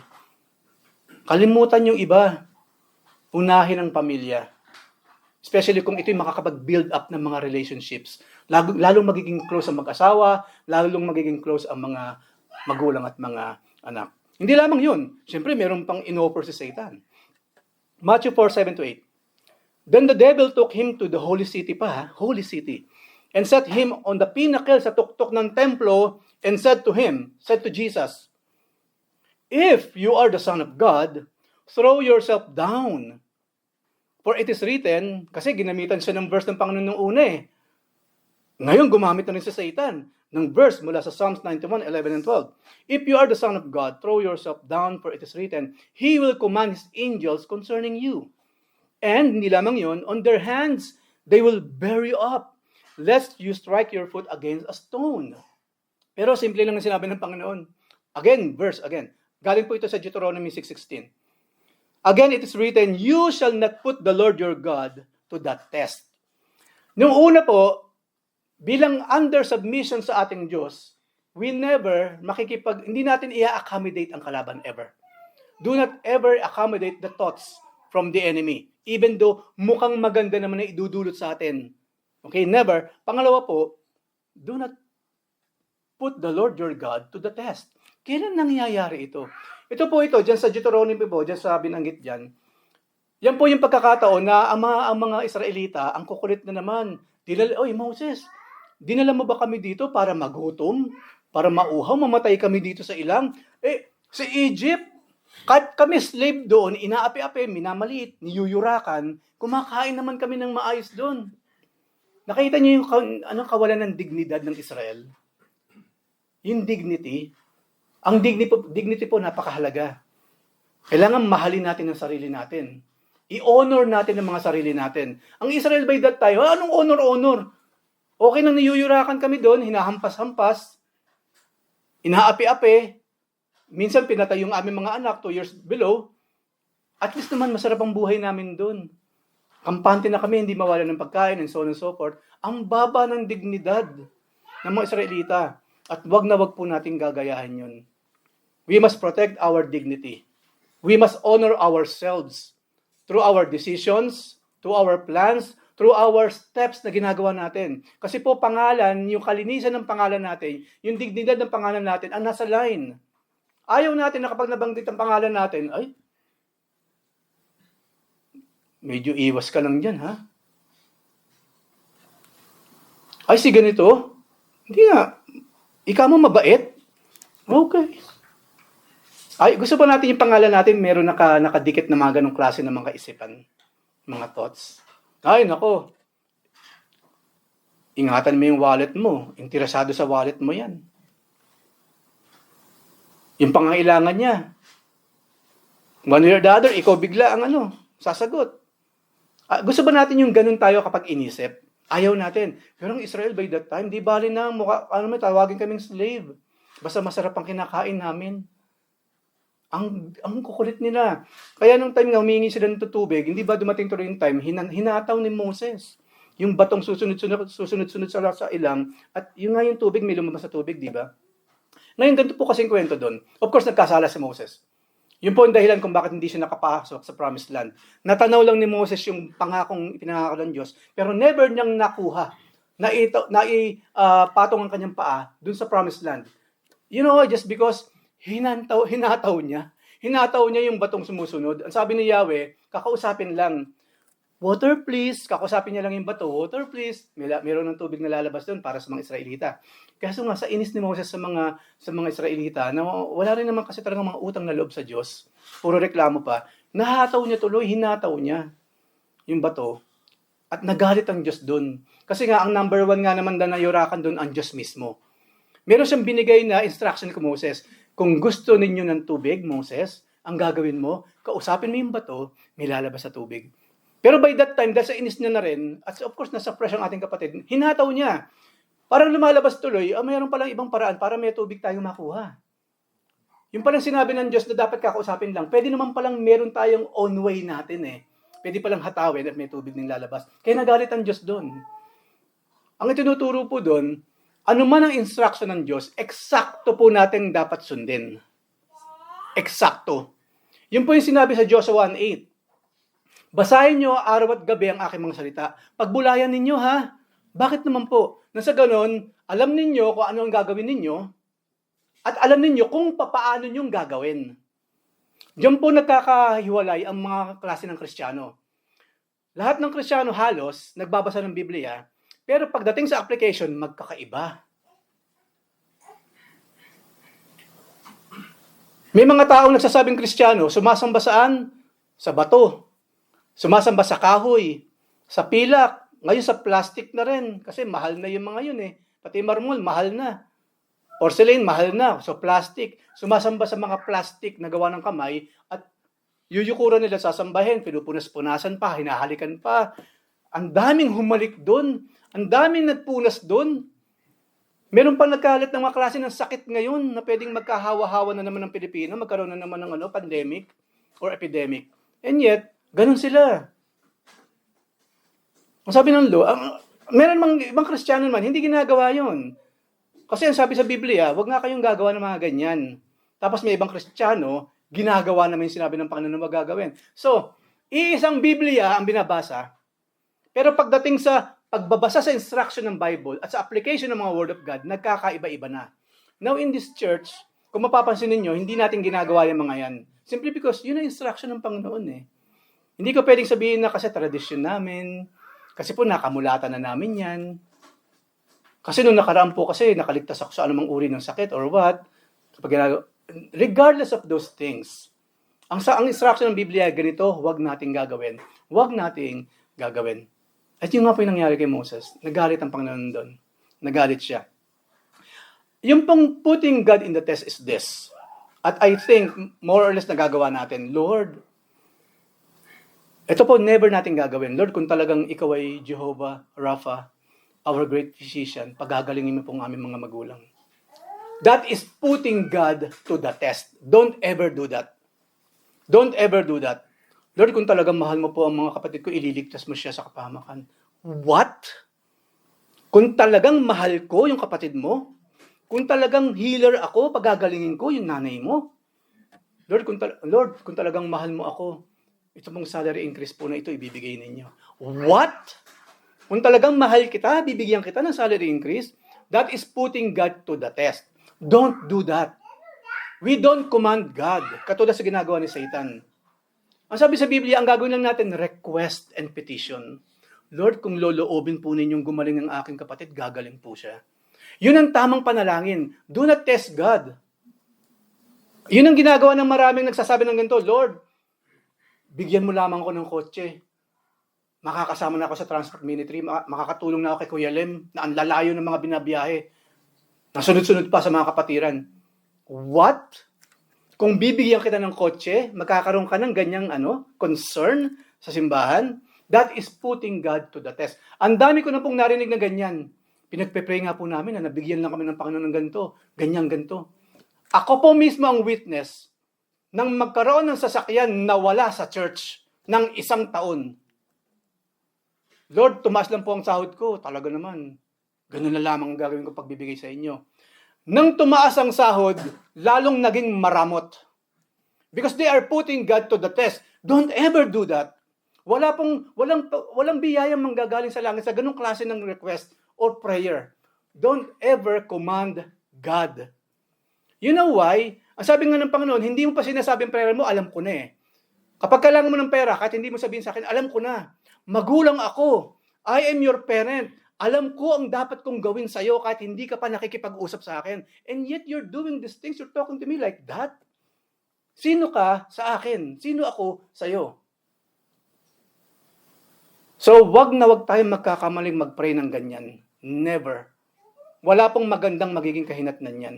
Kalimutan yung iba. Unahin ang pamilya. Especially kung ito'y makakapag-build up ng mga relationships. Lalong magiging close ang mag-asawa, lalong magiging close ang mga magulang at mga anak. Hindi lamang yun. Siyempre, meron pang in-offer si Satan. Matthew 4:7-8. Then the devil took him to the holy city holy city, and set him on the pinnacle sa tuktok ng templo, and said to Jesus, if you are the Son of God, throw yourself down. For it is written, kasi ginamitan siya ng verse ng Panginoon nung una Ngayon, gumamit na rin si Satan ng verse mula sa Psalms 91:11 and 12. If you are the Son of God, throw yourself down, for it is written, He will command His angels concerning you. And, hindi lamang yun, on their hands, they will bear you up, lest you strike your foot against a stone. Pero simple lang ang sinabi ng Panginoon. Verse again. Galing po ito sa Deuteronomy 6:16. Again, it is written, you shall not put the Lord your God to that test. Nung una po, bilang under submission sa ating Diyos, we never hindi natin i-accommodate ang kalaban ever. Do not ever accommodate the thoughts from the enemy, even though mukhang maganda naman na idudulot sa atin. Okay, never. Pangalawa po, do not put the Lord your God to the test. Kailan nangyayari ito? Ito po ito, dyan sa Deuteronomy po, dyan sa binanggit dyan. Yan po yung pagkakataon na ang mga Israelita, ang kukulit na naman. Oy Moses, dinala mo ba kami dito para magutom? Para mauhaw, mamatay kami dito sa ilang? Sa Egypt, kahit kami slave doon, inaapi-api, minamaliit, niyuyurakan, kumakain naman kami ng maayos doon. Nakita niyo yung kawalan ng dignidad ng Israel? Yung dignity, ang dignity po napakahalaga. Kailangan mahalin natin ang sarili natin. I-honor natin ang mga sarili natin. Ang Israel by that time, anong honor? Okay nang niyuyurakan kami doon, hinahampas-hampas, inaapi-api, minsan pinatay yung aming mga anak 2 years below. At least naman masarap ang buhay namin doon. Kampante na kami, hindi mawalan ng pagkain, and so on and so forth. Ang baba ng dignidad ng mga Israelita. At wag na wag po natin gagayahin yun. We must protect our dignity. We must honor ourselves through our decisions, through our plans, through our steps na ginagawa natin. Kasi po pangalan, yung kalinisan ng pangalan natin, yung dignidad ng pangalan natin, ang nasa line. Ayaw natin na kapag nabanggit ang pangalan natin, ay, medyo iwas ka lang dyan, ha? Ay, si ganito? Hindi nga. Ikaw mo mabait? Okay. Ay, gusto ba natin yung pangalan natin meron nakadikit na mga ganong klase ng mga kaisipan, mga thoughts? Ay, nako. Ingatan mo yung wallet mo. Interesado sa wallet mo yan. Yung pangangailangan niya. One way or the other, ikaw bigla ang sasagot. Gusto ba natin yung ganun tayo kapag inisip? Ayaw natin. Pero ang Israel by that time, di bali na tawagin kaming slave. Basta masarap ang kinakain namin. Ang kukulit nila. Kaya nung time nga humingi sila ng tubig, hindi ba dumating tuloy yung time, hinataw ni Moses. Yung batong susunod-sunod sa ilang, at yun nga yung tubig, may lumabas sa tubig, di ba? Ngayon, ganito po kasing kwento doon. Of course, nagkasala si Moses. Yun po ang dahilan kung bakit hindi siya nakapasok sa promised land. Natanaw lang ni Moses yung pangakong ipinangako ng Diyos, pero never niyang nakuha patong ang kanyang paa dun sa promised land. You know, just because hinataw niya yung batong sumusunod. Ang sabi ni Yahweh, kakausapin lang, water please, kakausapin niya lang yung bato, water please, meron ng tubig na lalabas doon para sa mga Israelita. Kaso nga, sa inis ni Moses sa mga Israelita, na wala rin naman kasi talagang mga utang na loob sa Diyos, puro reklamo pa, hinataw niya yung bato, at nagalit ang Diyos doon. Kasi nga, ang number 1 nga naman na yurakan doon, ang Diyos mismo. Meron siyang binigay na instruction kay Moses, kung gusto ninyo ng tubig, Moses, ang gagawin mo, kausapin mo yung bato, may lalabas sa tubig. Pero by that time, dahil sa inis niya na rin, at of course, nasa fresh ang ating kapatid, hinataw niya. Parang lumalabas tuloy, mayroon palang ibang paraan para may tubig tayo makuha. Yung palang sinabi ng Diyos na dapat kakausapin lang, pwede naman palang meron tayong own way natin eh. Pwede palang hatawin at may tubig ng lalabas. Kaya nagalit ang Diyos doon. Ang itinuturo po doon, ano man ang instruction ng Diyos, eksakto po natin dapat sundin. Eksakto. Yun po yung sinabi sa Joshua 1:8. Basahin nyo araw at gabi ang aking mga salita. Pagbulayan ninyo ha. Bakit naman po? Nasa ganon, alam ninyo kung ano ang gagawin ninyo at alam ninyo kung papaano nyong gagawin. Diyan po nagkakahiwalay ang mga klase ng Kristiyano. Lahat ng Kristiyano halos nagbabasa ng Biblia, pero pagdating sa application, magkakaiba. May mga taong nagsasabing Kristiyano, sumasamba saan? Sa bato. Sumasamba sa kahoy. Sa pilak. Ngayon sa plastic na rin. Kasi mahal na yung mga yun eh. Pati marmol, mahal na. Porcelain, mahal na. So plastic. Sumasamba sa mga plastic na gawa ng kamay at yuyukuran nila sasambahin. Pinupunas-punasan pa, hinahalikan pa. Ang daming humalik doon. Ang daming nagpunas doon. Meron pang nagkalat ng mga klase ng sakit ngayon na pwedeng magkahawa-hawa na naman ng Pilipino, magkaroon na naman ng pandemic or epidemic. And yet, ganun sila. Ang sabi ng law, meron mang ibang Kristiyano naman, hindi ginagawa yon. Kasi ang sabi sa Biblia, wag nga kayong gagawa ng mga ganyan. Tapos may ibang Kristiyano, ginagawa naman yung sinabi ng Panginoon na magagawin. So, iisang Biblia ang binabasa, pero pagdating sa pagbabasa sa instruction ng Bible at sa application ng mga Word of God, nagkakaiba-iba na. Now in this church, kung mapapansin ninyo, hindi natin ginagawa yung mga yan. Simply because yun ang instruction ng Panginoon eh. Hindi ko pwedeng sabihin na kasi tradisyon namin, kasi po nakamulatan na namin yan. Kasi nung nakaraan po kasi nakaligtas ako sa anumang uri ng sakit or what. Regardless of those things, ang instruction ng Biblia, ganito, huwag nating gagawin. Huwag nating gagawin. At yun nga po yung nangyari kay Moses. Nagalit ang Panginoon doon. Nagalit siya. Yung pong putting God in the test is this. At I think, more or less nagagawa natin, Lord, ito po never natin gagawin. Lord, kung talagang ikaw ay Jehovah Rapha, our great physician, pagagalingin mo pong aming mga magulang. That is putting God to the test. Don't ever do that. Don't ever do that. Lord, kung talagang mahal mo po ang mga kapatid ko, ililigtas mo siya sa kapahamakan. What? Kung talagang mahal ko yung kapatid mo, kung talagang healer ako, pagagalingin ko yung nanay mo. Lord, kung talagang mahal mo ako, ito mong salary increase po na ito, ibibigay ninyo. What? Kung talagang mahal kita, bibigyan kita ng salary increase, that is putting God to the test. Don't do that. We don't command God, katulad sa ginagawa ni Satan. Ang sabi sa Biblia, ang gagawin lang natin, request and petition. Lord, kung loloobin po ninyong gumaling ng aking kapatid, gagaling po siya. Yun ang tamang panalangin. Do not test God. Yun ang ginagawa ng maraming nagsasabi ng ganito, Lord, bigyan mo lamang ako ng kotse. Makakasama na ako sa transport ministry. Makakatulong na ako kay Kuya Lem na ang lalayo ng mga binabiyahe. Nasunod-sunod pa sa mga kapatiran. What? Kung bibigyan kita ng kotse, magkakaroon ka ng ganyang concern sa simbahan? That is putting God to the test. Ang dami ko na pong narinig na ganyan. Pinagpe-pray nga po namin na nabigyan lang kami ng Panginoon ng ganito. Ganyan-ganto. Ako po mismo ang witness nang magkaroon ng sasakyan na wala sa church ng 1 taon. Lord, tumaas lang po ang sahod ko. Talaga naman. Ganun na lamang ang gagawin ko pagbibigay sa inyo. Nang tumaas ang sahod, lalong naging maramot. Because they are putting God to the test. Don't ever do that. Walang biyayang manggagaling sa langit sa ganung klase ng request or prayer. Don't ever command God. You know why? Ang sabi nga ng Panginoon, hindi mo pa sinasabing prayer mo, alam ko na eh. Kapag kailangan mo ng pera, kahit hindi mo sabihin sa akin, alam ko na. Magulang ako. I am your parent. Alam ko ang dapat kong gawin sa'yo kahit hindi ka pa nakikipag-usap sa akin. And yet you're doing these things, you're talking to me like that. Sino ka sa akin? Sino ako sa'yo? So, wag na wag tayong magkakamaling mag-pray ng ganyan. Never. Wala pong magandang magiging kahinatnan yan.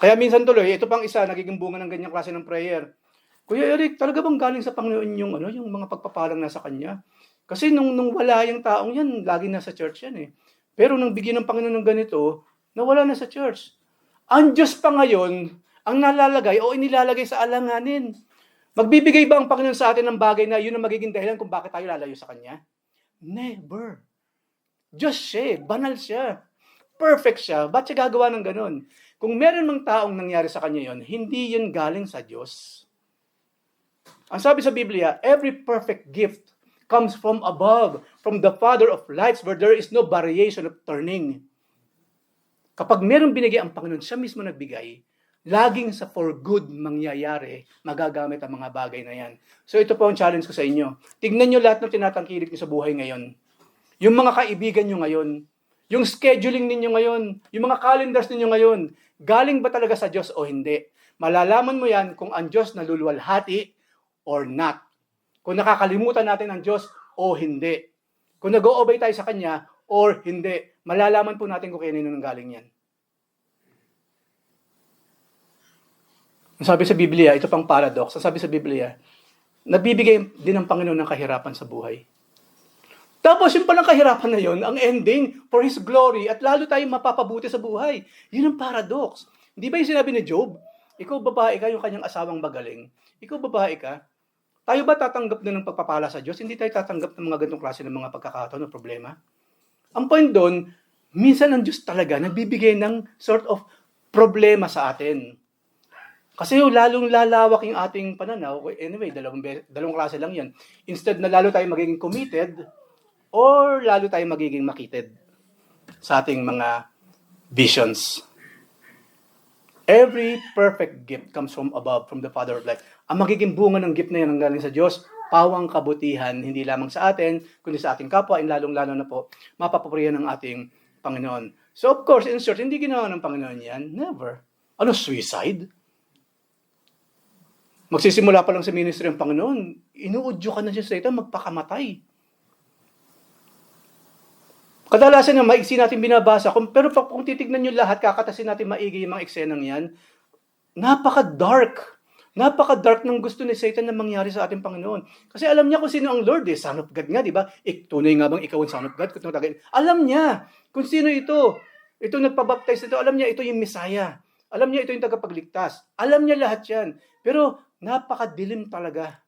Kaya minsan tuloy, ito pang isa, nagiging bunga ng ganyang klase ng prayer. Kuya Eric, talaga bang galing sa Panginoon yung mga pagpapalang nasa Kanya? Kasi nung wala yung taong yan, lagi nasa church yan eh. Pero nung bigyan ng Panginoon ng ganito, nawala na sa church. Ang Diyos pa ngayon, ang nalalagay o inilalagay sa alanganin. Magbibigay ba ang Panginoon sa atin ng bagay na yun ang magiging dahilan kung bakit tayo lalayo sa Kanya? Never. Diyos siya, banal siya. Perfect siya. Ba't siya gagawa ng ganun? Kung meron mang taong nangyari sa kanya yon, hindi yun galing sa Diyos. Ang sabi sa Biblia, every perfect gift comes from above, from the Father of lights, where there is no variation of turning. Kapag meron binigay ang Panginoon, siya mismo nagbigay, laging sa for good mangyayari, magagamit ang mga bagay na yan. So ito po ang challenge ko sa inyo. Tignan nyo lahat ng tinatangkilik nyo sa buhay ngayon. Yung mga kaibigan nyo ngayon, yung scheduling ninyo ngayon, yung mga calendars ninyo ngayon, galing ba talaga sa Diyos o hindi? Malalaman mo yan kung ang Diyos naluluwalhati or not. Kung nakakalimutan natin ang Diyos o hindi. Kung nag-o-obey tayo sa Kanya or hindi. Malalaman po natin kung kanino nang galing yan. Ang sabi sa Biblia, ito pang paradox. Ang sabi sa Biblia, nagbibigay din ng Panginoon ng kahirapan sa buhay. Tapos yung palang kahirapan na yun, ang ending for His glory at lalo tayong mapapabuti sa buhay. Yun ang paradox. Di ba yung sinabi ni Job? Ikaw babae ka, yung kanyang asawang magaling. Ikaw babae ka. Tayo ba tatanggap na ng pagpapala sa Diyos? Hindi tayo tatanggap ng mga ganitong klase ng mga pagkakataon o problema. Ang point doon, minsan ang Diyos talaga nagbibigay ng sort of problema sa atin. Kasi lalong lalawak yung ating pananaw. Anyway, dalawang klase lang yan. Instead na lalo tayo magiging committed, or lalo tayo magiging makitid sa ating mga visions. Every perfect gift comes from above, from the Father of light. Ang magiging bunga ng gift na yan ang galing sa Diyos, pawang kabutihan, hindi lamang sa atin, kundi sa ating kapwa, and lalong-lalo na po, mapapapurihan ng ating Panginoon. So of course, in short, hindi ginawa ng Panginoon yan. Never. Ano, suicide? Magsisimula pa lang sa ministry ng Panginoon, inuudyo ka na siya sa ito, magpakamatay. Kadalasan na maiksi natin binabasa, pero kung titignan nyo lahat, kakatasin natin maigi yung mga eksenang yan, napaka-dark. Napaka-dark ng gusto ni Satan na mangyari sa ating Panginoon. Kasi alam niya kung sino ang Lord, Son of God nga, di ba? Tunay nga bang ikaw ang Son of God? Alam niya kung sino ito. Ito nagpabaptize nito. Alam niya ito yung Messiah. Alam niya ito yung tagapagligtas. Alam niya lahat yan. Pero napakadilim talaga.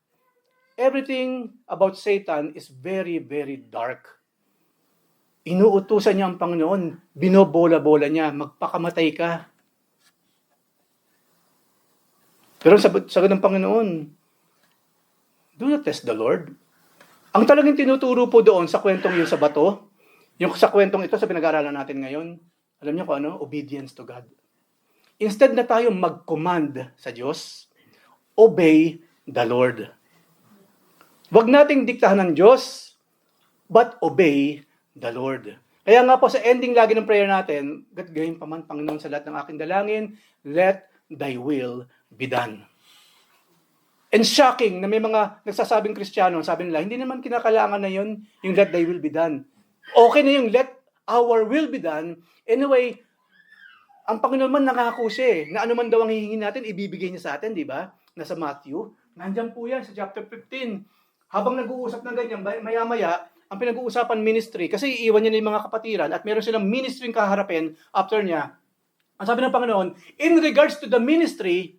Everything about Satan is very, very dark. Inuutusan niya ang Panginoon, binobola-bola niya, magpakamatay ka. Pero sagot ng Panginoon, do not test the Lord. Ang talagang tinuturo po doon sa kwentong yun sa bato, yung sa kwentong ito sa pinag-aaralan natin ngayon, alam niyo kung ano? Obedience to God. Instead na tayo mag-command sa Diyos, obey the Lord. Huwag nating diktahan ng Diyos, but obey the Lord. Kaya nga po sa ending lagi ng prayer natin, gayon pa man, Panginoon, sa lahat ng aking dalangin, let thy will be done. And shocking na may mga nagsasabing Kristiyano, sabi nila, hindi naman kinakailangan na yun, yung let thy will be done. Okay na yung let our will be done. Anyway, ang Panginoon man nangako siya na ano man daw ang hihingin natin, ibibigay niya sa atin, di ba? Nasa Matthew. Nandiyan po yan sa chapter 15. Habang nag-uusap ng ganyan, maya-maya, ang pinag-uusapan ministry, kasi iiwan niya na yung mga kapatiran at meron silang ministry kaharapin after niya. Ang sabi ng Panginoon, in regards to the ministry,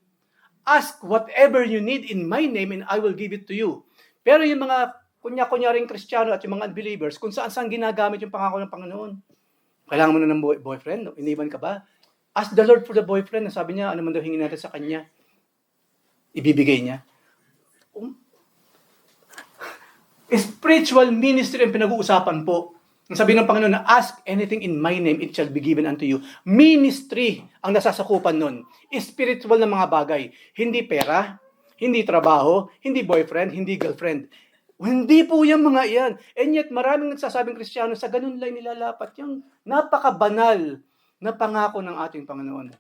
ask whatever you need in my name and I will give it to you. Pero yung mga kunya-kunyaring Kristiyano at yung mga unbelievers, kung saan-saan ginagamit yung pangako ng Panginoon. Kailangan mo na ng boyfriend? Iniwan ka ba? Ask the Lord for the boyfriend. Sabi niya, ano man daw hingin natin sa kanya, ibibigay niya. Spiritual ministry ang pinag-uusapan po. Ang sabi ng Panginoon na ask anything in my name, it shall be given unto you. Ministry ang nasasakupan nun. Spiritual na mga bagay. Hindi pera, hindi trabaho, hindi boyfriend, hindi girlfriend. Hindi po yung mga iyan. And yet maraming nagsasabing Kristiyano sa ganun lang nilalapat yung napakabanal na pangako ng ating Panginoon.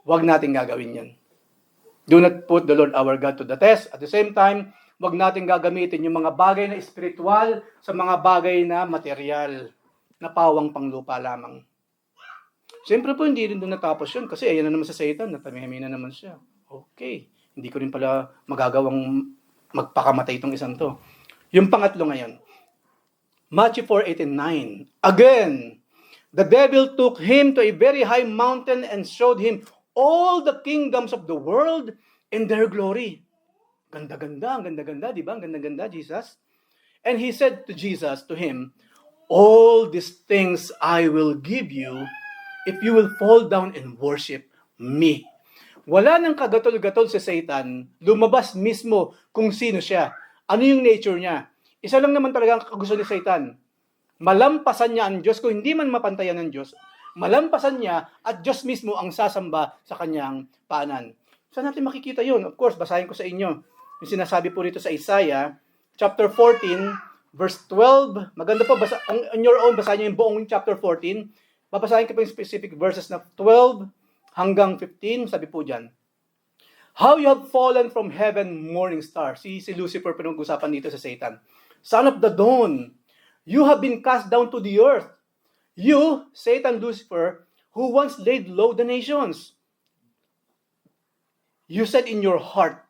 Huwag nating gagawin yan. Do not put the Lord our God to the test. At the same time, huwag natin gagamitin yung mga bagay na espiritual sa mga bagay na material, na pawang panglupa lamang. Siyempre po, hindi rin doon natapos yun kasi ayan na naman sa Satan, natamihimi na naman siya. Okay, hindi ko rin pala magagawang magpakamatay itong isang to. Yung pangatlo ngayon, Matthew 4:8-9. Again, the devil took him to a very high mountain and showed him all the kingdoms of the world and their glory. Ganda-ganda, ang ganda-ganda, di ba? Ang ganda-ganda, Jesus. And he said to Jesus, to him, all these things I will give you if you will fall down and worship me. Wala nang kagatol-gatol si Satan, lumabas mismo kung sino siya. Ano yung nature niya? Isa lang naman talaga ang kagusto ni Satan. Malampasan niya ang Diyos kung hindi man mapantayan ng Diyos. Malampasan niya at Diyos mismo ang sasamba sa kanyang paanan. Saan natin makikita yun? Of course, basahin ko sa inyo. Yung sinasabi po rito sa Isaiah, chapter 14, verse 12. Maganda po, on your own, basahin niyo yung buong chapter 14. Babasahin ko po yung specific verses na 12 hanggang 15. Sabi po dyan, how you have fallen from heaven, morning star. Si Lucifer pinag-usapan dito sa Satan. Son of the dawn, you have been cast down to the earth. You, Satan, Lucifer, who once laid low the nations. You said in your heart,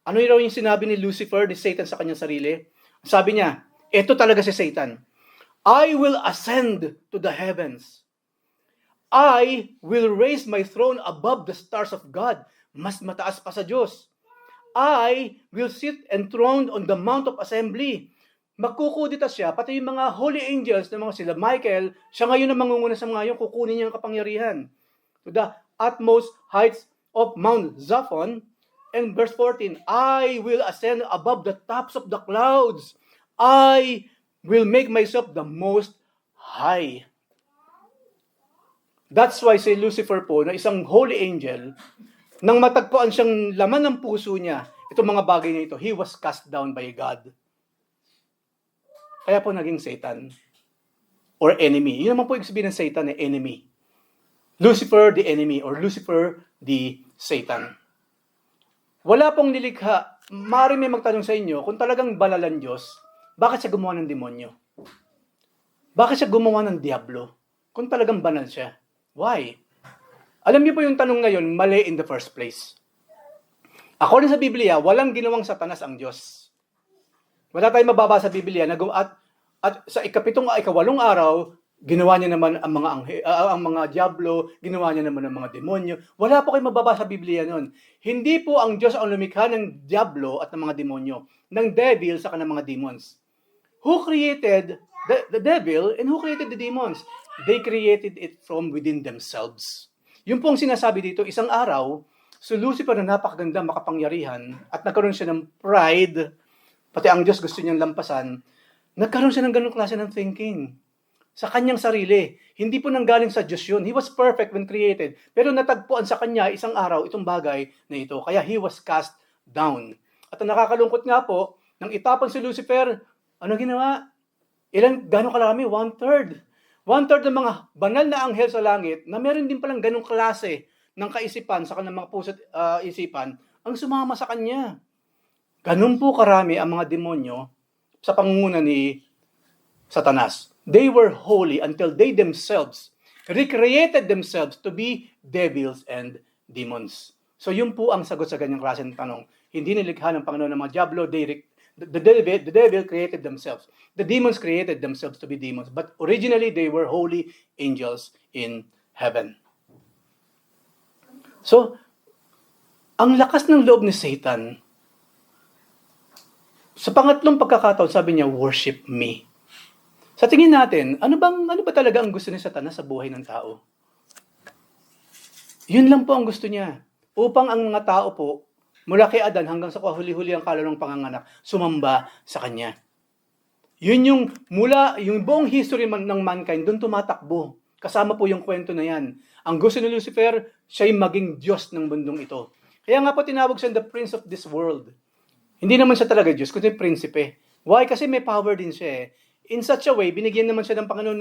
ano yung sinabi ni Lucifer, ni Satan sa kanyang sarili? Sabi niya, ito talaga si Satan. I will ascend to the heavens. I will raise my throne above the stars of God. Mas mataas pa sa Diyos. I will sit enthroned on the mount of assembly. Magkukudita siya, pati yung mga holy angels na mga sila Michael, siya ngayon na mangunguna sa mga yun, kukunin niya ang kapangyarihan. To the utmost heights of Mount Zaphon. And verse 14, I will ascend above the tops of the clouds. I will make myself the most high. That's why si Lucifer po, na isang holy angel, nang matagpuan siyang laman ng puso niya, itong mga bagay na ito, he was cast down by God. Kaya po naging Satan or enemy. Yun naman po yung sabihin ng Satan, enemy. Lucifer, the enemy, or Lucifer, the Satan. Wala pong nilikha. Maaari may magtanong sa inyo, kung talagang banal ang Diyos, bakit siya gumawa ng demonyo? Bakit siya gumawa ng diablo? Kung talagang banal siya. Why? Alam niyo po yung tanong ngayon, mali in the first place. According sa Biblia, walang ginawang Satanas ang Diyos. Wala tayong mababasa sa Biblia na at sa ikawalong araw, ginawa niya naman ang mga diablo, ginawa niya naman ang mga demonyo. Wala po kayong mababasa sa Biblia noon. Hindi po ang Diyos ang lumikha ng diablo at ng mga demonyo, ng devil sa kanang mga demons. Who created the devil and who created the demons? They created it from within themselves. Yung pong sinasabi dito, isang araw, si Lucifer na napakaganda, makapangyarihan, at nagkaroon siya ng pride, pati ang Diyos gusto niyang lampasan, nagkaroon siya ng ganung klase ng thinking sa kanyang sarili. Hindi po nanggaling sa Diyos yun. He was perfect when created. Pero natagpuan sa kanya isang araw itong bagay na ito. Kaya he was cast down. At ang nakakalungkot nga po, nang itapon si Lucifer, ano ginawa? Gano'ng kalami? 1/3. 1/3 ng mga banal na anghel sa langit na meron din palang ganong klase ng kaisipan sa kanilang mga puso't isipan ang sumama sa kanya. Ganun po karami ang mga demonyo sa pangunguna ni Satanas. They were holy until they themselves recreated themselves to be devils and demons. So yun po ang sagot sa ganyang klase ng tanong. Hindi nilikha ng Panginoon ng mga diablo, the devil created themselves. The demons created themselves to be demons. But originally, they were holy angels in heaven. So, ang lakas ng loob ni Satan, sa pangatlong pagkakataon, sabi niya, worship me. Sa tingin natin, ano ba talaga ang gusto ni Satanas sa buhay ng tao? Yun lang po ang gusto niya. Upang ang mga tao po, mula kay Adan hanggang sa kahuli-huli ang kaluluwang panganganak, sumamba sa kanya. Yun yung buong history ng mankind, doon tumatakbo. Kasama po yung kwento na yan. Ang gusto ni Lucifer, siya'y maging Diyos ng mundong ito. Kaya nga po tinawag siya the prince of this world. Hindi naman siya talaga Diyos, kundi prinsipe. Why? Kasi may power din siya eh. In such a way, binigyan naman siya ng Panginoon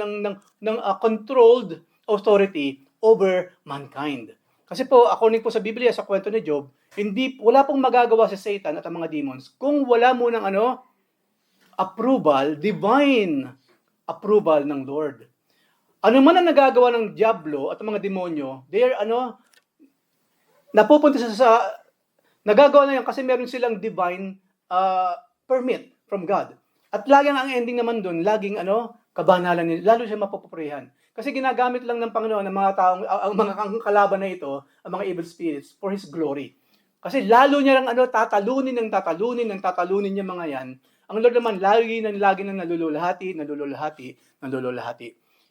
ng controlled authority over mankind. Kasi po, according po sa Biblia, sa kwento ni Job, wala pong magagawa si Satan at ang mga demons kung wala munang divine approval ng Lord. Ano man ang nagagawa ng diablo at ang mga demonyo, they are napupunta nagagawa na yan kasi meron silang divine permit from God. At laging ang ending naman doon, laging kabanalan nila, lalo siya mapupurihan. Kasi ginagamit lang ng Panginoon ng mga taong, ang mga kalaban na ito, ang mga evil spirits, for His glory. Kasi lalo niya lang tatalunin niya mga yan. Ang Lord naman, lagi nang nalululahati.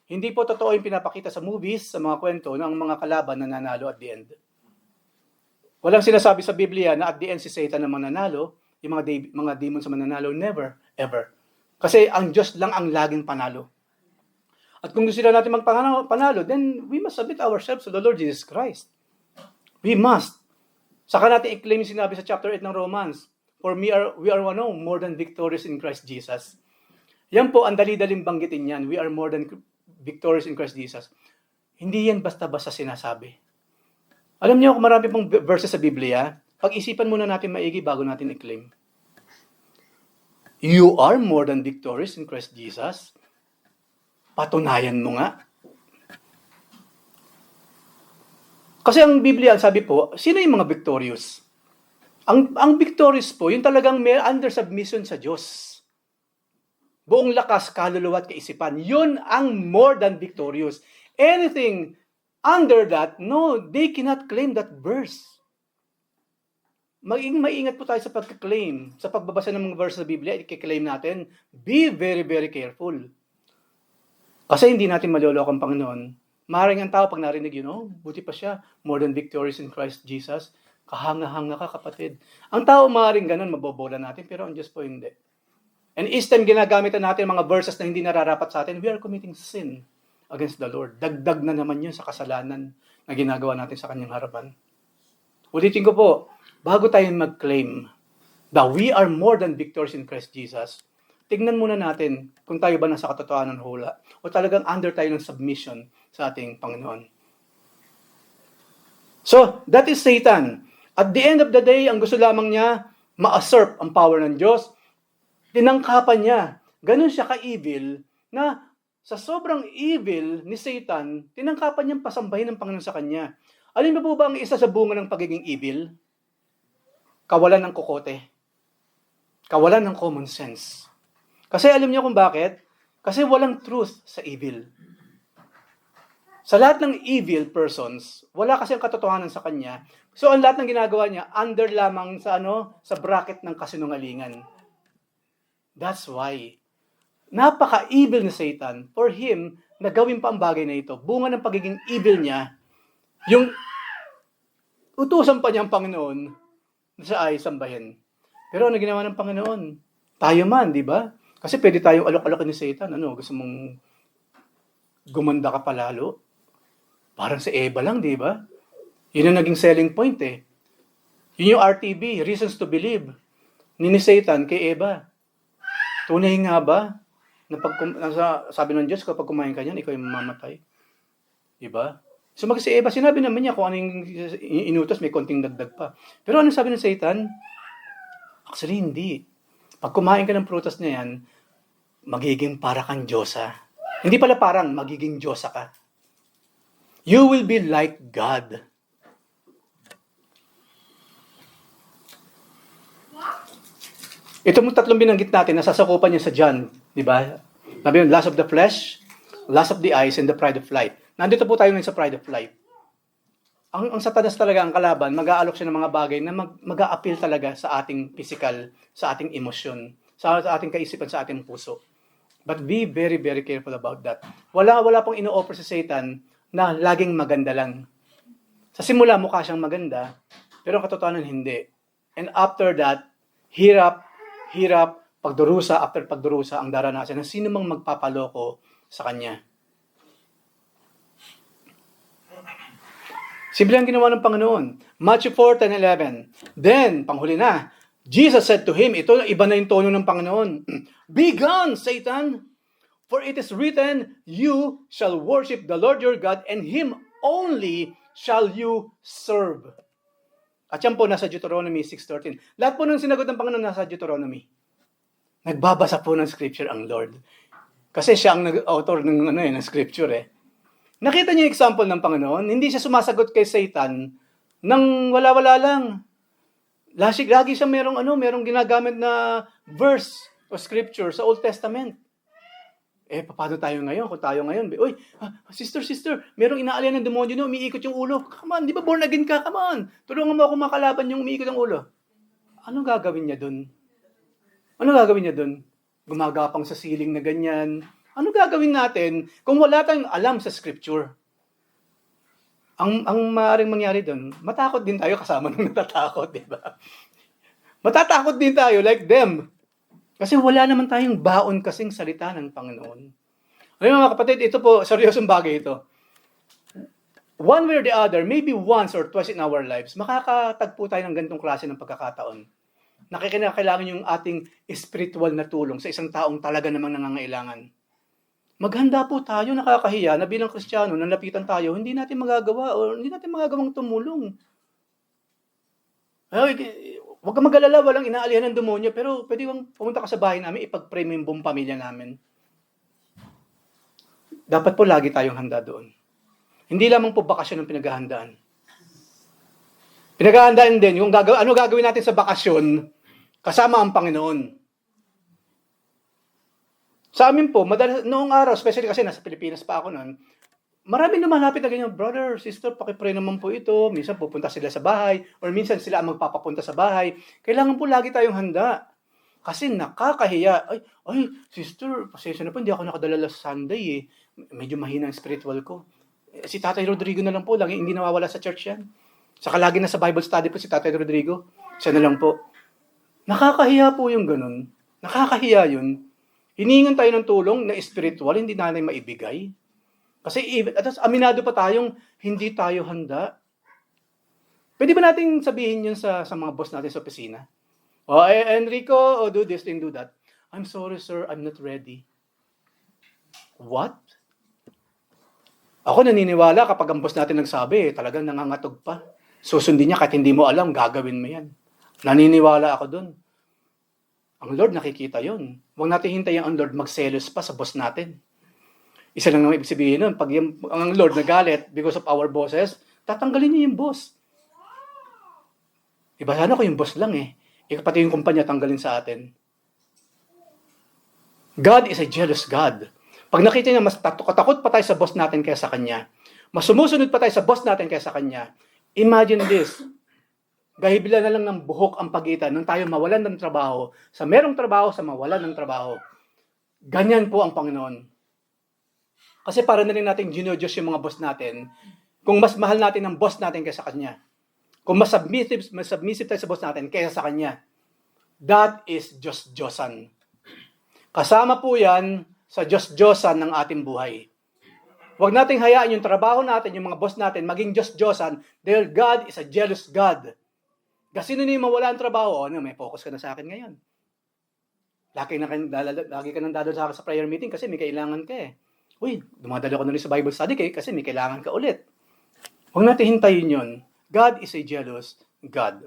Hindi po totoo yung pinapakita sa movies, sa mga kwento, ng mga kalaban na nanalo at the end. Walang sinasabi sa Biblia na at the end si Satan na mananalo, yung mga demons sa mananalo, never, ever. Kasi ang Diyos lang ang laging panalo. At kung gusto natin magpanalo, then we must submit ourselves to the Lord Jesus Christ. We must. Saka natin i-claim yung sinabi sa chapter 8 ng Romans, for we are more than victorious in Christ Jesus. Yan po, ang dali-daling banggitin yan. We are more than victorious in Christ Jesus. Hindi yan basta-basta sinasabi. Alam niyo, marami pong verses sa Biblia, pag-isipan muna natin maigi bago natin i-claim. You are more than victorious in Christ Jesus. Patunayan mo nga. Kasi ang Biblia, sabi po, sino yung mga victorious? Ang victorious po, yung talagang may under submission sa Diyos. Buong lakas, kaluluwa at kaisipan. Yun ang more than victorious. Anything under that, no, they cannot claim that verse. Maingat po tayo sa pag-claim. Sa pagbabasa ng mga verse sa Biblia, i-claim natin, be very, very careful. Kasi hindi natin maloloko ang Panginoon. Maaaring ang tao pag narinig yun, buti pa siya, more than victorious in Christ Jesus. Kahanga-hanga ka, kapatid. Ang tao maaaring ganun, mabobola natin, pero ang Diyos po hindi. And each time ginagamitan natin mga verses na hindi nararapat sa atin, we are committing sin against the Lord. Dagdag na naman yun sa kasalanan na ginagawa natin sa kanyang harapan. Ulitin ko po, bago tayo mag-claim that we are more than victors in Christ Jesus, tignan muna natin kung tayo ba nasa katotohanan hula o talagang under tayo ng submission sa ating Panginoon. So, that is Satan. At the end of the day, ang gusto lamang niya, ma-usurp ang power ng Diyos. Tinangkapan niya. Ganun siya ka-evil na sa sobrang evil ni Satan, tinangkapan niyang pasambahin ng Panginoon sa kanya. Alin ba po ba ang isa sa bunga ng pagiging evil? Kawalan ng kokote. Kawalan ng common sense. Kasi alam niyo kung bakit? Kasi walang truth sa evil. Sa lahat ng evil persons, wala kasi ang katotohanan sa kanya. So ang lahat ng ginagawa niya, under lamang sa sa bracket ng kasinungalingan. That's why napaka-evil ni Satan for him na gawin pa ang bagay na ito. Bunga ng pagiging evil niya, yung utusan pa niya ang Panginoon na siya ay sambahin. Pero ano ginawa ng Panginoon? Tayo man, di ba? Kasi pwede tayong alok-alok ni Satan. Gusto mong gumanda ka palalo? Parang si Eva lang, di ba? Yun ang naging selling point eh. Yun yung RTB, Reasons to Believe, ni Satan kay Eva. Tunay nga ba? Sabi ng Diyos, kapag kumain ka niyan, ikaw yung mamamatay. Diba? So si Eva, sinabi naman niya kung ano yung inutos, may konting dagdag pa. Pero ano sabi ng Satan? Actually, hindi. Pag kumain ka ng prutas na yan, magiging para kang Diyosa. Hindi pala parang, magiging Diyosa ka. You will be like God. Ito mong tatlong binanggit natin, nasasakupan niya sa John, di ba? Sabi yun, lust of the flesh, lust of the eyes, and the pride of life. Nandito po tayo ngayon sa pride of life. Ang Satanas talaga, ang kalaban, mag-aalok siya ng mga bagay na mag-a-appeal talaga sa ating physical, sa ating emosyon, sa ating kaisipan, sa ating puso. But be very, very careful about that. Wala pong ino-offer sa Satan na laging maganda lang. Sa simula, mukha siyang maganda, pero katotohanan hindi. And after that, hirap, pagdurusa after pagdurusa ang daranasan ng sino mang magpapaloko sa kanya. Simple ang ginawa ng Panginoon. Matthew 4:10-11. Then, panghuli na, Jesus said to him, ito, iba na yung tono ng Panginoon, "Be gone, Satan! For it is written, you shall worship the Lord your God, and Him only shall you serve." At yan po nasa Deuteronomy 6:13. Lahat po nung sinagot ng Panginoon nasa Deuteronomy. Nagbabasa po ng scripture ang Lord. Kasi siya ang author ng scripture eh. Nakita niyo yung example ng Panginoon? Hindi siya sumasagot kay Satan nang wala-wala lang. Lagi siya merong ginagamit na verse o scripture sa Old Testament. Paano tayo ngayon? Kung tayo ngayon, sister, merong inaalian ng demonyo na umiikot yung ulo. Come on, di ba born again ka? Come on, tulungan mo ako makalaban yung umiikot ang ulo. Anong gagawin niya dun? Gumagapang sa ceiling na ganyan. Ano gagawin natin kung wala tayong alam sa scripture? Ang maaaring mangyari dun, matakot din tayo kasama nung natatakot, di ba? Matatakot din tayo like them. Kasi wala naman tayong baon kasing salita ng Panginoon. Ngayon mga kapatid, ito po, seryosong bagay ito. One way or the other, maybe once or twice in our lives, makakatagpo tayo ng ganitong klase ng pagkakataon. Kailangan yung ating spiritual na tulong sa isang taong talaga namang nangangailangan. Maghanda po tayo, nakakahiya na bilang Kristiyano, nalapitan tayo, hindi natin magagawa o hindi natin magagawang tumulong. Huwag kang mag-alala, walang inaalihan ng demonyo, pero pwede bang pumunta ka sa bahay namin, ipag-pray mo yung buong pamilya namin. Dapat po lagi tayong handa doon. Hindi lamang po bakasyon ang pinaghahandaan. Pinaghahandaan din yung ano gagawin natin sa bakasyon kasama ang Panginoon. Sa amin po, noong araw, especially kasi nasa Pilipinas pa ako noon, maraming lumalapit na ganyan, brother, sister, pakipray naman po ito. Minsan pupunta sila sa bahay, or minsan sila ang magpapapunta sa bahay. Kailangan po lagi tayong handa. Kasi nakakahiya. Ay, sister, pasensya na po, hindi ako nakadala last Sunday eh. Medyo mahina ang spiritual ko. Si Tatay Rodrigo na lang po, lagi hindi nawawala sa church yan. Saka lagi na sa Bible study po si Tatay Rodrigo. Siya na lang po. Nakakahiya po yung ganun. Nakakahiya yun. Hiningan tayo ng tulong na spiritual, hindi natin maibigay. Kasi aminado pa tayong hindi tayo handa. Pwede ba nating sabihin yun sa mga boss natin sa opisina? Enrico, do this thing, do that. I'm sorry, sir, I'm not ready. What? Ako naniniwala kapag ang boss natin nagsabi, talagang nangangatog pa. Susundin niya kahit hindi mo alam, gagawin mo yan. Naniniwala ako dun. Ang Lord nakikita yun. Huwag natin hintayin ang Lord magselos pa sa boss natin. Isa lang naman ibig sabihin nun, pag ang Lord nagalit because of our bosses, tatanggalin niya yung boss. Iba sana ko yung boss lang eh. Pati yung kumpanya tanggalin sa atin. God is a jealous God. Pag nakita niya, mas katakot pa tayo sa boss natin kaysa sa kanya. Mas sumusunod pa tayo sa boss natin kaysa sa kanya. Imagine this. Gahibla na lang ng buhok ang pagitan nung tayo mawalan ng trabaho, sa merong trabaho, sa mawalan ng trabaho. Ganyan po ang Panginoon. Kasi para na rin natin ginodiyos yung mga boss natin, kung mas mahal natin ang boss natin kaysa kanya. Kung mas submissive tayo sa boss natin kaysa sa kanya. That is Diyos-Diyosan. Kasama po yan sa Diyos-Diyosan ng ating buhay. Huwag nating hayaan yung trabaho natin, yung mga boss natin, maging Diyos-Diyosan, dahil God is a jealous God. Kasi sino na yung mawala ang trabaho, may focus ka na sa akin ngayon. Lagi ka nang dadalo sa akin sa prayer meeting kasi may kailangan ka eh. Uy, dumadalo ko na rin sa Bible study kasi may kailangan ka ulit. Huwag natin hintayin yun. God is a jealous God.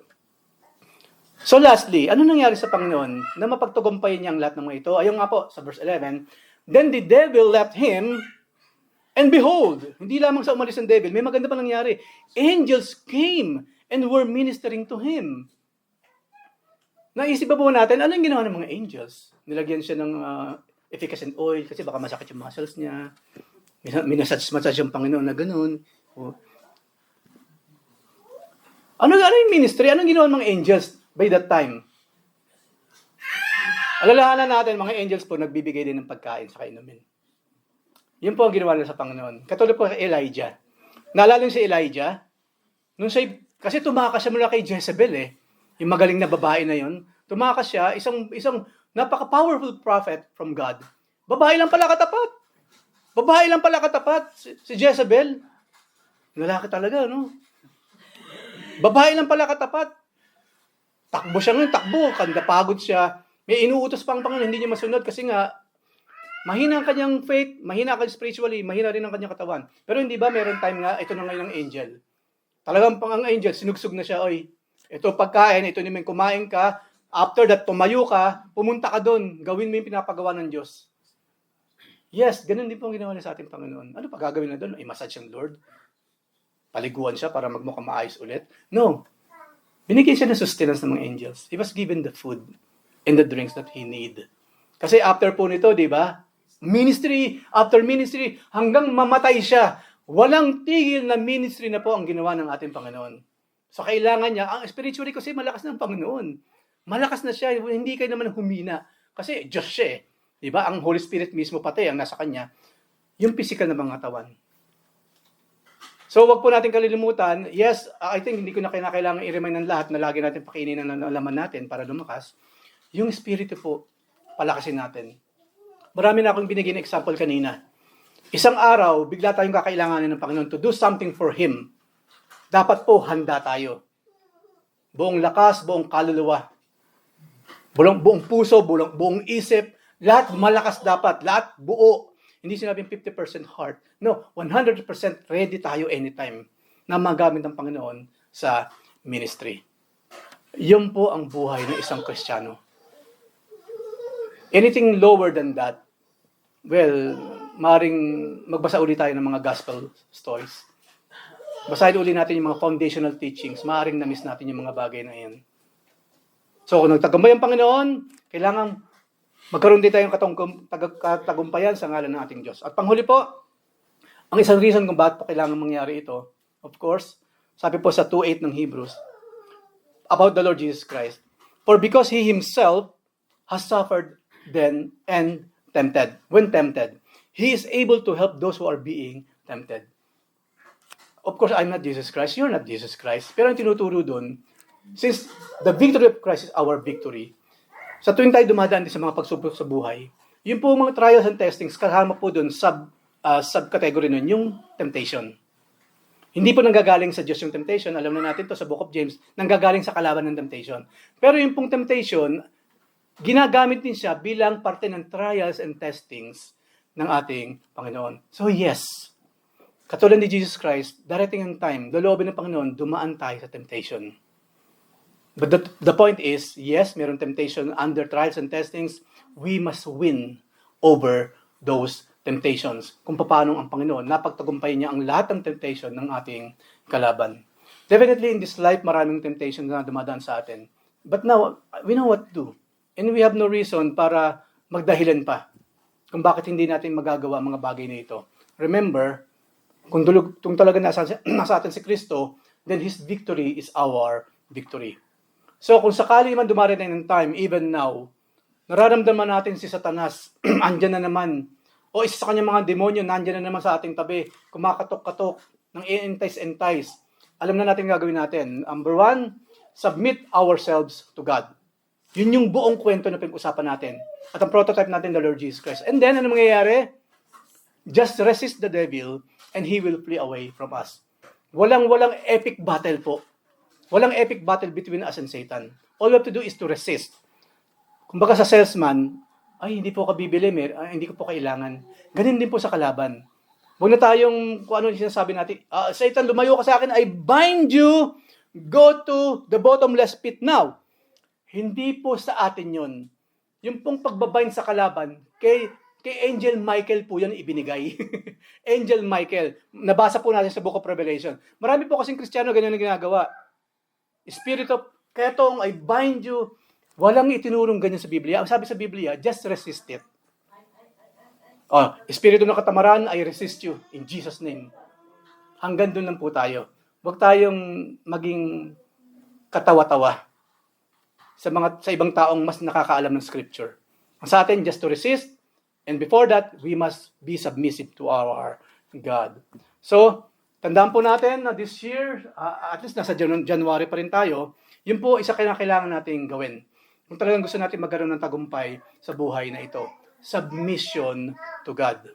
So lastly, ano nangyari sa Panginoon na mapagtagumpayan niya ang lahat ng mga ito? Ayun nga po, sa verse 11, then the devil left him, and behold, hindi lamang sa umalis ng devil, may maganda pa nangyari. Angels came and were ministering to him. Naisip ba po natin, ano yung ginawa ng mga angels? Nilagyan siya ng efficacent oil kasi baka masakit yung muscles niya. Minasage yung Panginoon na ganun. Ano yung ministry? Anong ginawa ng mga angels by that time? Alalahanan natin, mga angels po, nagbibigay din ng pagkain sa kainumin. Yun po ang ginawa nila sa Panginoon. Katulad po kay Elijah. Naalala niyo si Elijah? Kasi tumakas siya mula kay Jezebel eh. Yung magaling na babae na yun. Tumakas siya, isang napaka-powerful prophet from God. Babae lang pala katapat. Babae lang pala katapat. Si Jezebel. Lalaki talaga, no? Babae lang pala katapat. Takbo siya ngayon, napagod siya. May inuutos pang Panginoon, hindi niya masunod kasi nga, mahina ang kanyang faith, mahina ang spiritually, mahina rin ang kanyang katawan. Pero hindi ba, meron time nga, ito na ngayon ang angel. Talagang ang angel, sinugsug na siya, oy, ito pagkain, ito naman kumain ka, after that, tumayo ka, pumunta ka doon, gawin mo yung pinapagawa ng Diyos. Yes, ganun din po ang ginawa niya sa ating Panginoon. Ano pa gagawin na doon? I-massage ang Lord? Paliguan siya para magmukhang maayos ulit? No. Binigyan siya ng sustenance ng mga angels. He was given the food and the drinks that he need. Kasi after po nito, di ba? Ministry after ministry, hanggang mamatay siya. Walang tigil na ministry na po ang ginawa ng ating Panginoon. So kailangan niya, ang spiritually kasi malakas ng Panginoon. Malakas na siya, hindi kayo naman humina. Kasi Diyos siya eh. Di ba? Ang Holy Spirit mismo pati ang nasa kanya. Yung physical na mga katawan. So, wag po natin kalilimutan, yes, I think hindi ko na kailangan i-remind ng lahat na lagi natin pakainin ang laman natin para lumakas. Yung espiritu po, palakasin natin. Marami na akong binigyan example kanina. Isang araw, bigla tayong kakailanganin ng Panginoon to do something for Him. Dapat po, handa tayo. Buong lakas, buong kaluluwa. Buong puso, buong isip. Lahat malakas dapat. Lahat buo. Hindi sinabing 50% heart. No, 100% ready tayo anytime na magamit ng Panginoon sa ministry. Yun po ang buhay ng isang Kristiyano. Anything lower than that, well, maring magbasa ulit tayo ng mga gospel stories. Basahin ulit natin yung mga foundational teachings. Maaaring na-miss natin yung mga bagay na yan. So, kung nagtagumpay ang Panginoon, kailangan magkaroon din tayong katagumpayan sa ngalan ng ating Diyos. At panghuli po, ang isang reason kung bakit po kailangan mangyari ito, of course, sabi po sa 2:8 ng Hebrews, about the Lord Jesus Christ. For because He Himself has suffered then and tempted, when tempted, He is able to help those who are being tempted. Of course, I'm not Jesus Christ, you're not Jesus Christ. Pero ang tinuturo doon, since the victory of Christ is our victory, sa tuwing tayo dumadaan din sa mga pagsubok sa buhay, yun po mga trials and testings, kasama po doon, subcategory nun, yung temptation. Hindi po nanggagaling sa Diyos yung temptation. Alam na natin to sa Book of James, nanggagaling sa kalaban ng temptation. Pero yung pong temptation, ginagamit din siya bilang parte ng trials and testings ng ating Panginoon. So yes, katulad ni Jesus Christ, darating ang time, loloobin ng Panginoon, dumaan tayo sa temptation. But the point is, yes, meron temptation under trials and testings, we must win over those temptations. Kung paano ang Panginoon, napagtagumpayin niya ang lahat ng temptation ng ating kalaban. Definitely in this life, maraming temptation na dumadaan sa atin. But now, we know what to do. And we have no reason para magdahilan pa kung bakit hindi natin magagawa ang mga bagay na ito. Remember, kung talaga nasa atin si Kristo, then His victory is our victory. So kung sakali man dumarating ng time, even now, nararamdaman natin si Satanas, andyan na naman, o isa sa kanyang mga demonyo, nandyan na naman sa ating tabi, kumakatok-katok, ng entice. Alam na natin gagawin natin. Number 1, submit ourselves to God. Yun yung buong kwento na pinag-usapan natin. At ang prototype natin, the Lord Jesus Christ. And then, ano mangyayari? Just resist the devil and he will flee away from us. Walang epic battle po. Walang epic battle between us and Satan. All we have to do is to resist. Kumbaga sa salesman, ay, hindi po ka bibili, hindi ko po kailangan. Ganun din po sa kalaban. Huwag na tayong, kung ano yung sinasabi natin, Satan, lumayo ka sa akin, I bind you, go to the bottomless pit now. Hindi po sa atin yun. Yung pong pagbabind sa kalaban, kay Angel Michael po yan ibinigay. Angel Michael. Nabasa po natin sa Book of Revelation. Marami po kasing Kristiyano ganyan ang ginagawa. Spirit of ketong, I bind you. Walang itinurong ganyan sa Biblia. Ang sabi sa Biblia, just resist it. Espiritu ng katamaran, I resist you in Jesus' name. Hanggang doon lang po tayo. Huwag tayong maging katawa-tawa sa ibang taong mas nakakaalam ng Scripture. Ang sa atin, just to resist, and before that, we must be submissive to our God. So, tandaan po natin na this year, at least nasa January pa rin tayo, yun po isa kailangan nating gawin. Kung talagang gusto natin magkaroon ng tagumpay sa buhay na ito, submission to God.